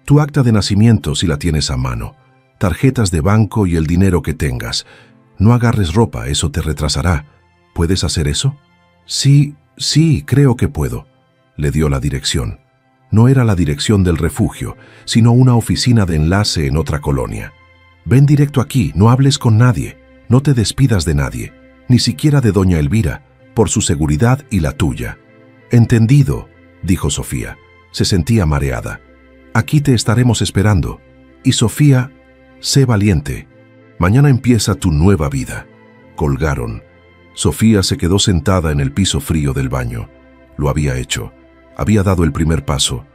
tu acta de nacimiento si la tienes a mano, tarjetas de banco y el dinero que tengas. No agarres ropa, eso te retrasará. ¿Puedes hacer eso? Sí, creo que puedo. Le dio la dirección. No era la dirección del refugio, sino una oficina de enlace en otra colonia. Ven directo aquí, no hables con nadie, no te despidas de nadie, ni siquiera de doña Elvira, por su seguridad y la tuya. Entendido, dijo Sofía. Se sentía mareada. Aquí te estaremos esperando. Y Sofía, sé valiente. Mañana empieza tu nueva vida. Colgaron. Sofía se quedó sentada en el piso frío del baño. Lo había hecho. Había dado el primer paso.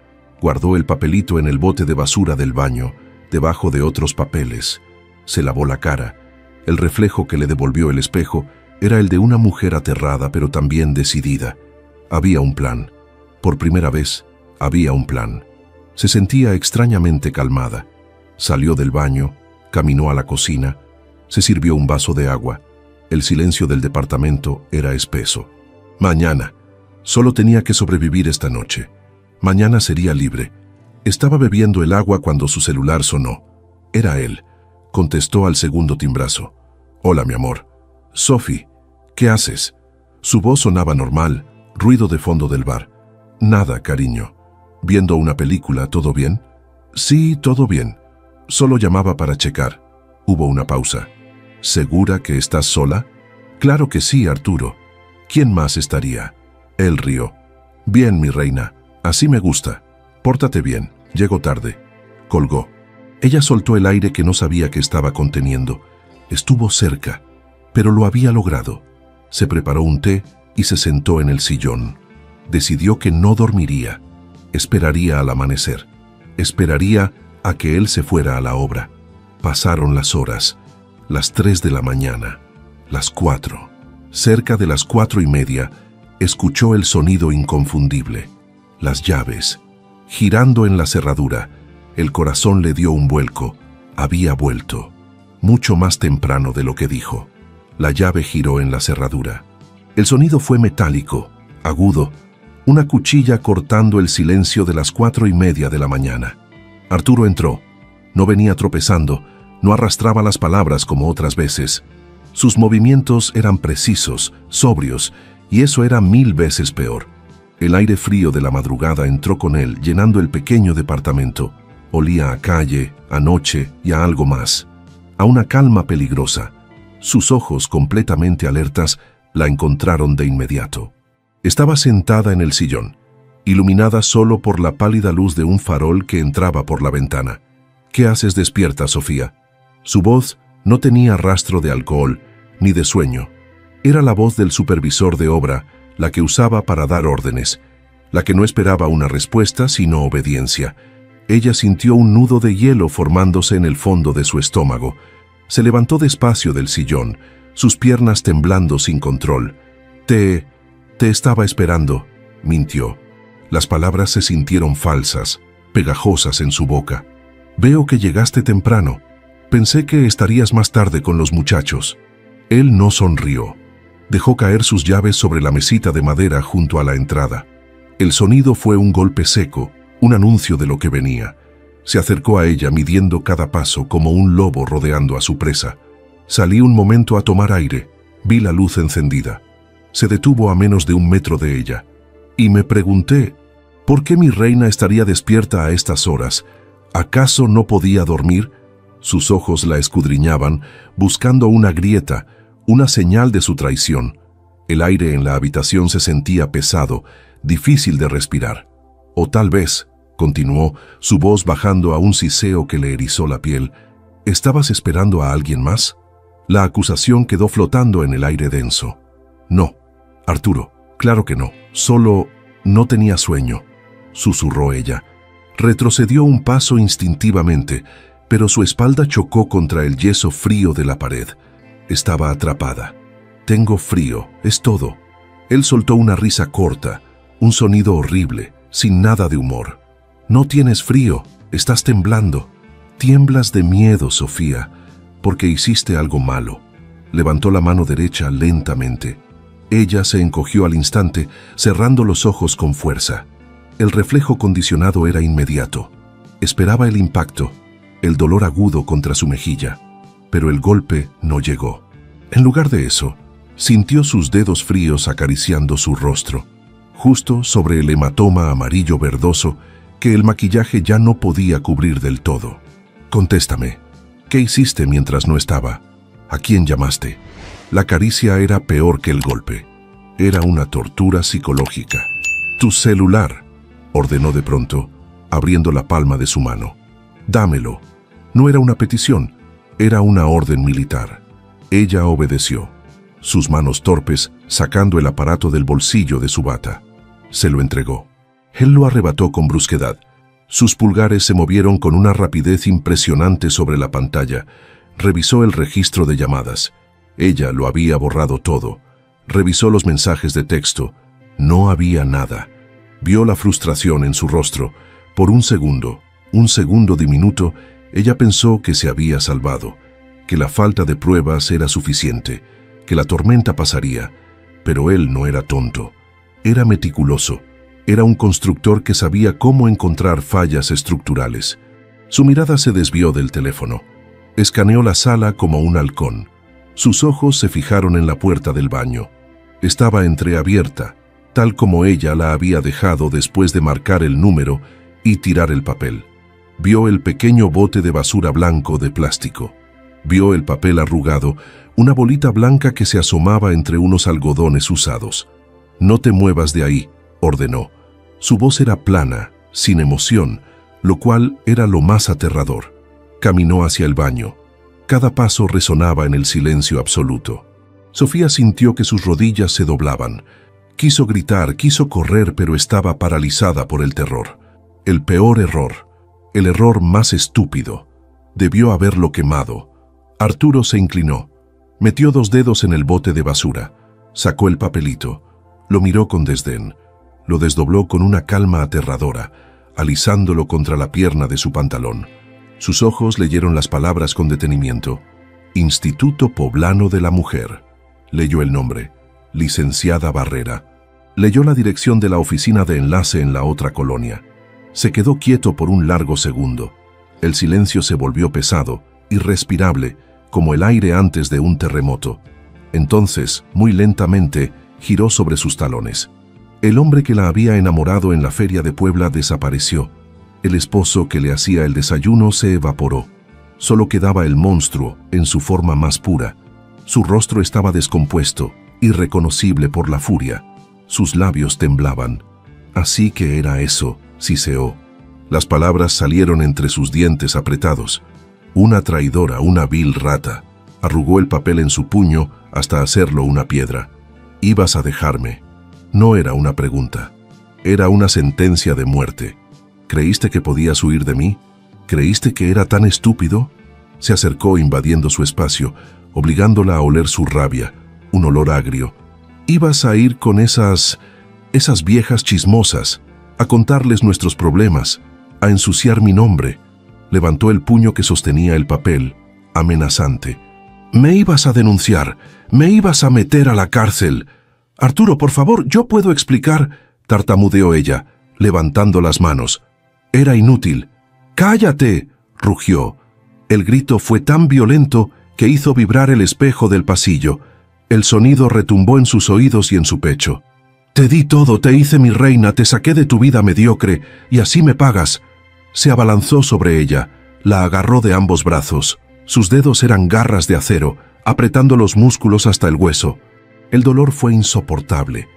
Guardó el papelito en el bote de basura del baño, debajo de otros papeles. Se lavó la cara. El reflejo que le devolvió el espejo era el de una mujer aterrada, pero también decidida. Había un plan. Por primera vez, había un plan. Se sentía extrañamente calmada. Salió del baño, caminó a la cocina, se sirvió un vaso de agua. El silencio del departamento era espeso. Mañana. Solo tenía que sobrevivir esta noche. Mañana sería libre. Estaba bebiendo el agua cuando su celular sonó. Era él. Contestó al segundo timbrazo. Hola, mi amor. Sophie, ¿qué haces? Su voz sonaba normal, ruido de fondo del bar. Nada, cariño. ¿Viendo una película, todo bien? Sí, todo bien. Solo llamaba para checar. Hubo una pausa. ¿Segura que estás sola? Claro que sí, Arturo. ¿Quién más estaría? Él rió. Bien, mi reina. Así me gusta. Pórtate bien. Llego tarde. Colgó. Ella soltó el aire que no sabía que estaba conteniendo. Estuvo cerca, pero lo había logrado. Se preparó un té y se sentó en el sillón. Decidió que no dormiría. Esperaría al amanecer. Esperaría a que él se fuera a la obra. Pasaron las horas. Las 3 de la mañana. Las 4. Cerca de las 4:30, escuchó el sonido inconfundible. Las llaves. Girando en la cerradura, el corazón le dio un vuelco. Había vuelto. Mucho más temprano de lo que dijo. La llave giró en la cerradura. El sonido fue metálico, agudo. Una cuchilla cortando el silencio de las 4:30 de la mañana. Arturo entró. No venía tropezando, no arrastraba las palabras como otras veces. Sus movimientos eran precisos, sobrios, y eso era 1000 veces peor. El aire frío de la madrugada entró con él, llenando el pequeño departamento. Olía a calle, a noche y a algo más. A una calma peligrosa. Sus ojos, completamente alertas, la encontraron de inmediato. Estaba sentada en el sillón, iluminada solo por la pálida luz de un farol que entraba por la ventana. ¿Qué haces despierta, Sofía? Su voz no tenía rastro de alcohol ni de sueño. Era la voz del supervisor de obra, la que usaba para dar órdenes, la que no esperaba una respuesta sino obediencia. Ella sintió un nudo de hielo formándose en el fondo de su estómago. Se levantó despacio del sillón, sus piernas temblando sin control. Te estaba esperando, mintió. Las palabras se sintieron falsas, pegajosas en su boca. Veo que llegaste temprano. Pensé que estarías más tarde con los muchachos. Él no sonrió. Dejó caer sus llaves sobre la mesita de madera junto a la entrada. El sonido fue un golpe seco, un anuncio de lo que venía. Se acercó a ella midiendo cada paso como un lobo rodeando a su presa. Salí un momento a tomar aire. Vi la luz encendida. Se detuvo a menos de 1 metro de ella. Y me pregunté, ¿por qué mi reina estaría despierta a estas horas? ¿Acaso no podía dormir? Sus ojos la escudriñaban, buscando una grieta, una señal de su traición. El aire en la habitación se sentía pesado, difícil de respirar. O tal vez, continuó, su voz bajando a un siseo que le erizó la piel, ¿estabas esperando a alguien más? La acusación quedó flotando en el aire denso. No, Arturo, claro que no, solo no tenía sueño, susurró ella. Retrocedió un paso instintivamente, pero su espalda chocó contra el yeso frío de la pared. Estaba atrapada. Tengo frío, es todo. Él soltó una risa corta, un sonido horrible, sin nada de humor. No tienes frío, estás temblando. Tiemblas de miedo, Sofía, porque hiciste algo malo. Levantó la mano derecha lentamente. Ella se encogió al instante, cerrando los ojos con fuerza. El reflejo condicionado era inmediato. Esperaba el impacto, el dolor agudo contra su mejilla, pero el golpe no llegó. En lugar de eso, sintió sus dedos fríos acariciando su rostro, justo sobre el hematoma amarillo verdoso que el maquillaje ya no podía cubrir del todo. Contéstame, ¿qué hiciste mientras no estaba? ¿A quién llamaste? La caricia era peor que el golpe. Era una tortura psicológica. Tu celular, ordenó de pronto, abriendo la palma de su mano. Dámelo. No era una petición, era una orden militar. Ella obedeció, sus manos torpes sacando el aparato del bolsillo de su bata. Se lo entregó. Él lo arrebató con brusquedad. Sus pulgares se movieron con una rapidez impresionante sobre la pantalla. Revisó el registro de llamadas. Ella lo había borrado todo. Revisó los mensajes de texto. No había nada. Vio la frustración en su rostro. Por un segundo diminuto, ella pensó que se había salvado, que la falta de pruebas era suficiente, que la tormenta pasaría. Pero él no era tonto. Era meticuloso. Era un constructor que sabía cómo encontrar fallas estructurales. Su mirada se desvió del teléfono. Escaneó la sala como un halcón. Sus ojos se fijaron en la puerta del baño. Estaba entreabierta, tal como ella la había dejado después de marcar el número y tirar el papel. Vio el pequeño bote de basura blanco de plástico. Vio el papel arrugado, una bolita blanca que se asomaba entre unos algodones usados. «No te muevas de ahí», ordenó. Su voz era plana, sin emoción, lo cual era lo más aterrador. Caminó hacia el baño. Cada paso resonaba en el silencio absoluto. Sofía sintió que sus rodillas se doblaban. Quiso gritar, quiso correr, pero estaba paralizada por el terror. El peor error, el error más estúpido. Debió haberlo quemado. Arturo se inclinó. Metió 2 dedos en el bote de basura. Sacó el papelito. Lo miró con desdén. Lo desdobló con una calma aterradora, alisándolo contra la pierna de su pantalón. Sus ojos leyeron las palabras con detenimiento. Instituto Poblano de la Mujer. Leyó el nombre. Licenciada Barrera. Leyó la dirección de la oficina de enlace en la otra colonia. Se quedó quieto por un largo segundo. El silencio se volvió pesado, irrespirable, como el aire antes de un terremoto. Entonces, muy lentamente, giró sobre sus talones. El hombre que la había enamorado en la feria de Puebla desapareció. El esposo que le hacía el desayuno se evaporó. Solo quedaba el monstruo en su forma más pura. Su rostro estaba descompuesto, irreconocible por la furia. Sus labios temblaban. Así que era eso, siseó. Las palabras salieron entre sus dientes apretados. Una traidora, una vil rata. Arrugó el papel en su puño hasta hacerlo una piedra. Ibas a dejarme. No era una pregunta. Era una sentencia de muerte. ¿Creíste que podías huir de mí? ¿Creíste que era tan estúpido? Se acercó invadiendo su espacio, obligándola a oler su rabia, un olor agrio. Ibas a ir con esas viejas chismosas, a contarles nuestros problemas, a ensuciar mi nombre. Levantó el puño que sostenía el papel, amenazante. Me ibas a denunciar, me ibas a meter a la cárcel. Arturo, por favor, yo puedo explicar, tartamudeó ella, levantando las manos. Era inútil. ¡Cállate!, rugió. El grito fue tan violento que hizo vibrar el espejo del pasillo. El sonido retumbó en sus oídos y en su pecho. Te di todo, te hice mi reina, te saqué de tu vida mediocre, y así me pagas. Se abalanzó sobre ella, la agarró de ambos brazos. Sus dedos eran garras de acero, apretando los músculos hasta el hueso. El dolor fue insoportable.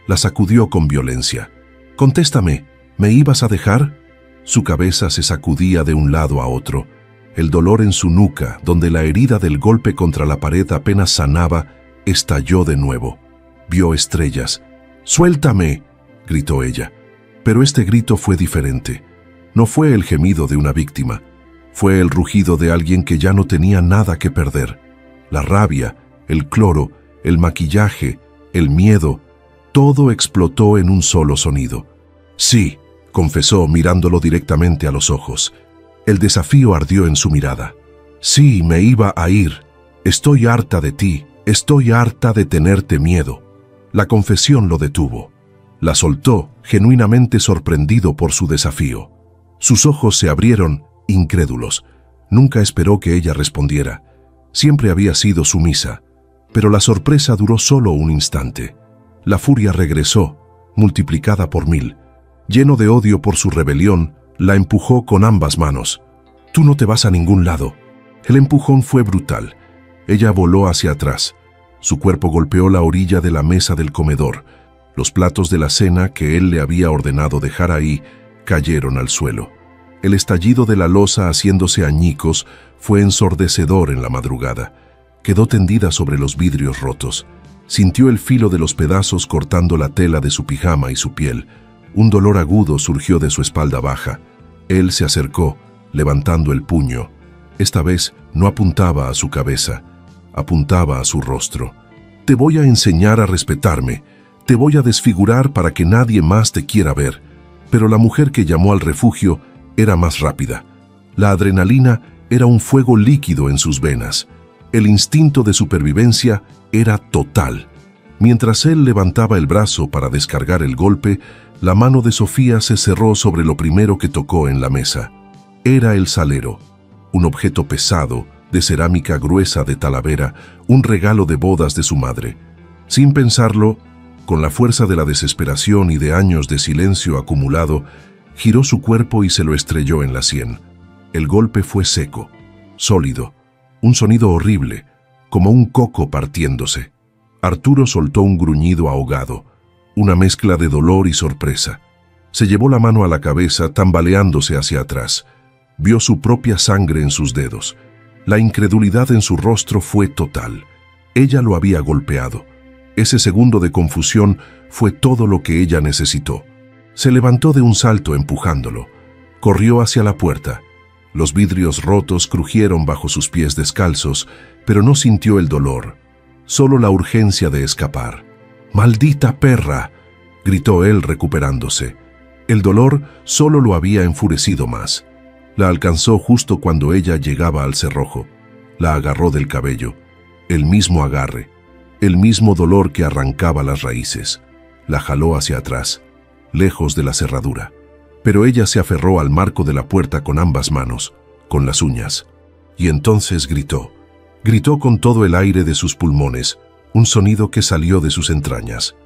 La sacudió con violencia. «Contéstame, ¿me ibas a dejar?» Su cabeza se sacudía de un lado a otro. El dolor en su nuca, donde la herida del golpe contra la pared apenas sanaba, estalló de nuevo. Vio estrellas. «¡Suéltame!», gritó ella. Pero este grito fue diferente. No fue el gemido de una víctima. Fue el rugido de alguien que ya no tenía nada que perder. La rabia, el cloro, el maquillaje, el miedo, todo explotó en un solo sonido. «Sí», confesó mirándolo directamente a los ojos. El desafío ardió en su mirada. Sí, me iba a ir. Estoy harta de ti, estoy harta de tenerte miedo. La confesión lo detuvo. La soltó, genuinamente sorprendido por su desafío. Sus ojos se abrieron, incrédulos. Nunca esperó que ella respondiera. Siempre había sido sumisa. Pero la sorpresa duró solo un instante. La furia regresó, multiplicada por 1000. Lleno de odio por su rebelión, la empujó con ambas manos. «Tú no te vas a ningún lado». El empujón fue brutal. Ella voló hacia atrás. Su cuerpo golpeó la orilla de la mesa del comedor. Los platos de la cena que él le había ordenado dejar ahí cayeron al suelo. El estallido de la loza haciéndose añicos fue ensordecedor en la madrugada. Quedó tendida sobre los vidrios rotos. Sintió el filo de los pedazos cortando la tela de su pijama y su piel. Un dolor agudo surgió de su espalda baja. Él se acercó, levantando el puño. Esta vez no apuntaba a su cabeza, apuntaba a su rostro. «Te voy a enseñar a respetarme. Te voy a desfigurar para que nadie más te quiera ver». Pero la mujer que llamó al refugio era más rápida. La adrenalina era un fuego líquido en sus venas. El instinto de supervivencia era total. Mientras él levantaba el brazo para descargar el golpe, la mano de Sofía se cerró sobre lo primero que tocó en la mesa. Era el salero, un objeto pesado, de cerámica gruesa de Talavera, un regalo de bodas de su madre. Sin pensarlo, con la fuerza de la desesperación y de años de silencio acumulado, giró su cuerpo y se lo estrelló en la sien. El golpe fue seco, sólido, un sonido horrible, como un coco partiéndose. Arturo soltó un gruñido ahogado, una mezcla de dolor y sorpresa. Se llevó la mano a la cabeza, tambaleándose hacia atrás. Vio su propia sangre en sus dedos. La incredulidad en su rostro fue total. Ella lo había golpeado. Ese segundo de confusión fue todo lo que ella necesitó. Se levantó de un salto empujándolo. Corrió hacia la puerta. Los vidrios rotos crujieron bajo sus pies descalzos, pero no sintió el dolor, solo la urgencia de escapar. «¡Maldita perra!», gritó él recuperándose. El dolor solo lo había enfurecido más. La alcanzó justo cuando ella llegaba al cerrojo. La agarró del cabello. El mismo agarre, el mismo dolor que arrancaba las raíces. La jaló hacia atrás, lejos de la cerradura. Pero ella se aferró al marco de la puerta con ambas manos, con las uñas. Y entonces gritó. Gritó con todo el aire de sus pulmones, un sonido que salió de sus entrañas.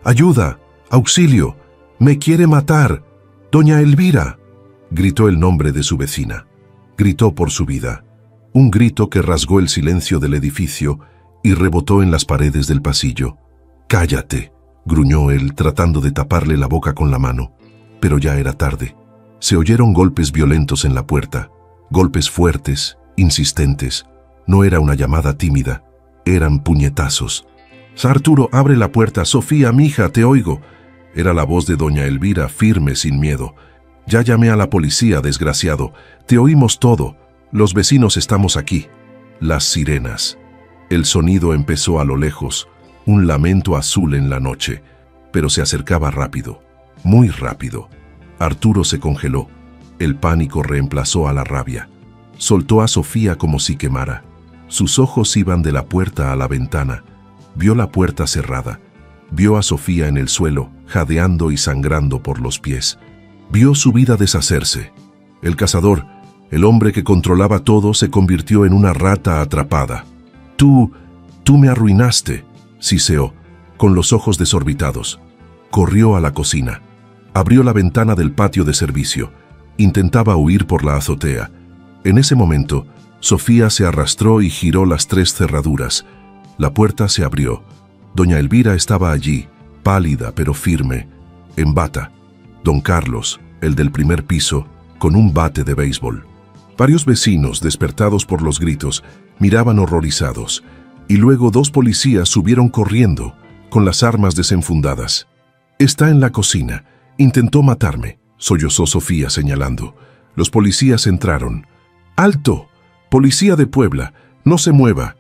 «¡Ayuda! ¡Auxilio! ¡Me quiere matar! ¡Doña Elvira!», gritó el nombre de su vecina. Gritó por su vida. Un grito que rasgó el silencio del edificio y rebotó en las paredes del pasillo. «¡Cállate!», gruñó él, tratando de taparle la boca con la mano. Pero ya era tarde. Se oyeron golpes violentos en la puerta, golpes fuertes, insistentes. No era una llamada tímida, eran puñetazos. «Arturo, abre la puerta. Sofía, mija, te oigo». Era la voz de doña Elvira, firme, sin miedo. «Ya llamé a la policía, desgraciado. Te oímos todo. Los vecinos estamos aquí». Las sirenas. El sonido empezó a lo lejos, un lamento azul en la noche, pero se acercaba rápido, muy rápido. Arturo se congeló. El pánico reemplazó a la rabia. Soltó a Sofía como si quemara. Sus ojos iban de la puerta a la ventana. Vio la puerta cerrada. Vio a Sofía en el suelo, jadeando y sangrando por los pies. Vio su vida deshacerse. El cazador, el hombre que controlaba todo, se convirtió en una rata atrapada. Tú me arruinaste», siseó, con los ojos desorbitados. Corrió a la cocina. Abrió la ventana del patio de servicio. Intentaba huir por la azotea. En ese momento, Sofía se arrastró y giró las 3 cerraduras. La puerta se abrió. Doña Elvira estaba allí, pálida pero firme, en bata. Don Carlos, el del primer piso, con un bate de béisbol. Varios vecinos, despertados por los gritos, miraban horrorizados, y luego 2 policías subieron corriendo, con las armas desenfundadas. «Está en la cocina. Intentó matarme», sollozó Sofía señalando. Los policías entraron. «¡Alto! Policía de Puebla, no se mueva».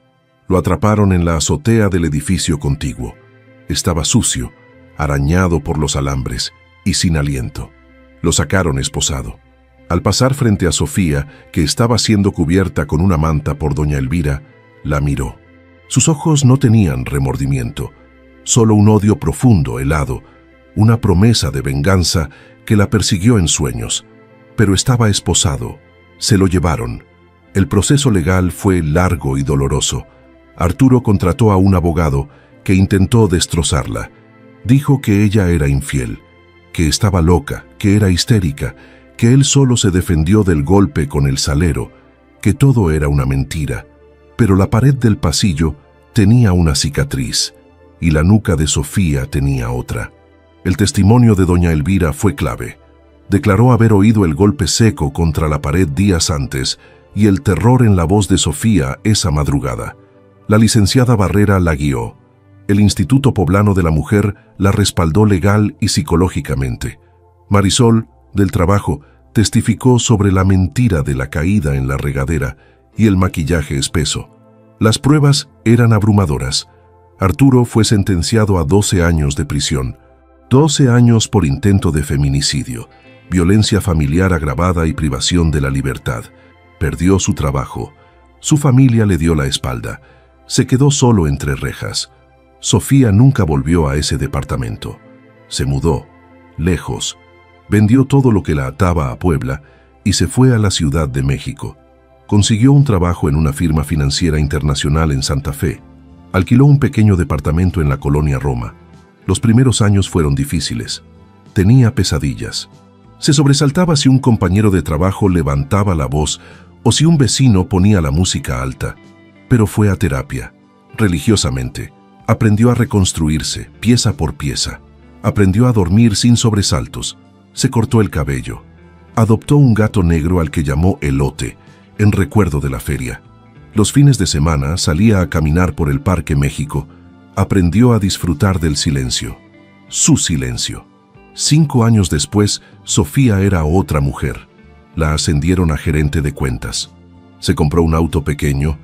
Lo atraparon en la azotea del edificio contiguo. Estaba sucio, arañado por los alambres y sin aliento. Lo sacaron esposado. Al pasar frente a Sofía, que estaba siendo cubierta con una manta por doña Elvira, la miró. Sus ojos no tenían remordimiento, solo un odio profundo, helado, una promesa de venganza que la persiguió en sueños. Pero estaba esposado. Se lo llevaron. El proceso legal fue largo y doloroso. Arturo contrató a un abogado que intentó destrozarla. Dijo que ella era infiel, que estaba loca, que era histérica, que él solo se defendió del golpe con el salero, que todo era una mentira. Pero la pared del pasillo tenía una cicatriz y la nuca de Sofía tenía otra. El testimonio de doña Elvira fue clave. Declaró haber oído el golpe seco contra la pared días antes y el terror en la voz de Sofía esa madrugada. La licenciada Barrera la guió. El Instituto Poblano de la Mujer la respaldó legal y psicológicamente. Marisol, del Trabajo, testificó sobre la mentira de la caída en la regadera y el maquillaje espeso. Las pruebas eran abrumadoras. Arturo fue sentenciado a 12 años de prisión. 12 años por intento de feminicidio, violencia familiar agravada y privación de la libertad. Perdió su trabajo. Su familia le dio la espalda. Se quedó solo entre rejas. Sofía nunca volvió a ese departamento. Se mudó, lejos. Vendió todo lo que la ataba a Puebla y se fue a la Ciudad de México. Consiguió un trabajo en una firma financiera internacional en Santa Fe. Alquiló un pequeño departamento en la colonia Roma. Los primeros años fueron difíciles. Tenía pesadillas. Se sobresaltaba si un compañero de trabajo levantaba la voz o si un vecino ponía la música alta. Pero fue a terapia, religiosamente. Aprendió a reconstruirse, pieza por pieza. Aprendió a dormir sin sobresaltos. Se cortó el cabello. Adoptó un gato negro al que llamó Elote, en recuerdo de la feria. Los fines de semana salía a caminar por el Parque México. Aprendió a disfrutar del silencio. Su silencio. 5 años después, Sofía era otra mujer. La ascendieron a gerente de cuentas. Se compró un auto pequeño.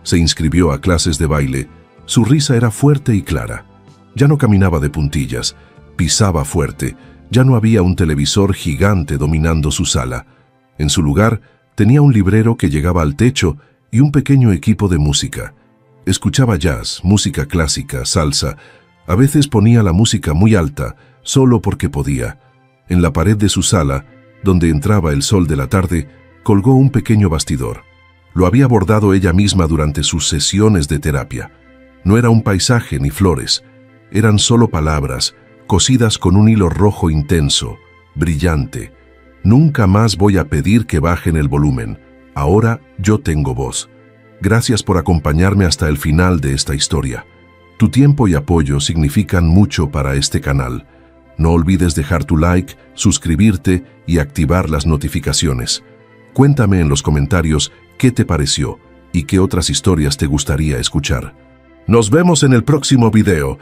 Se inscribió a clases de baile. Su risa era fuerte y clara. Ya no caminaba de puntillas. Pisaba fuerte. Ya no había un televisor gigante dominando su sala. En su lugar, tenía un librero que llegaba al techo y un pequeño equipo de música. Escuchaba jazz, música clásica, salsa. A veces ponía la música muy alta, solo porque podía. En la pared de su sala, donde entraba el sol de la tarde, colgó un pequeño bastidor. Lo había bordado ella misma durante sus sesiones de terapia. No era un paisaje ni flores. Eran solo palabras, cosidas con un hilo rojo intenso, brillante. Nunca más voy a pedir que bajen el volumen. Ahora yo tengo voz. Gracias por acompañarme hasta el final de esta historia. Tu tiempo y apoyo significan mucho para este canal. No olvides dejar tu like, suscribirte y activar las notificaciones. Cuéntame en los comentarios qué te pareció y qué otras historias te gustaría escuchar. Nos vemos en el próximo video.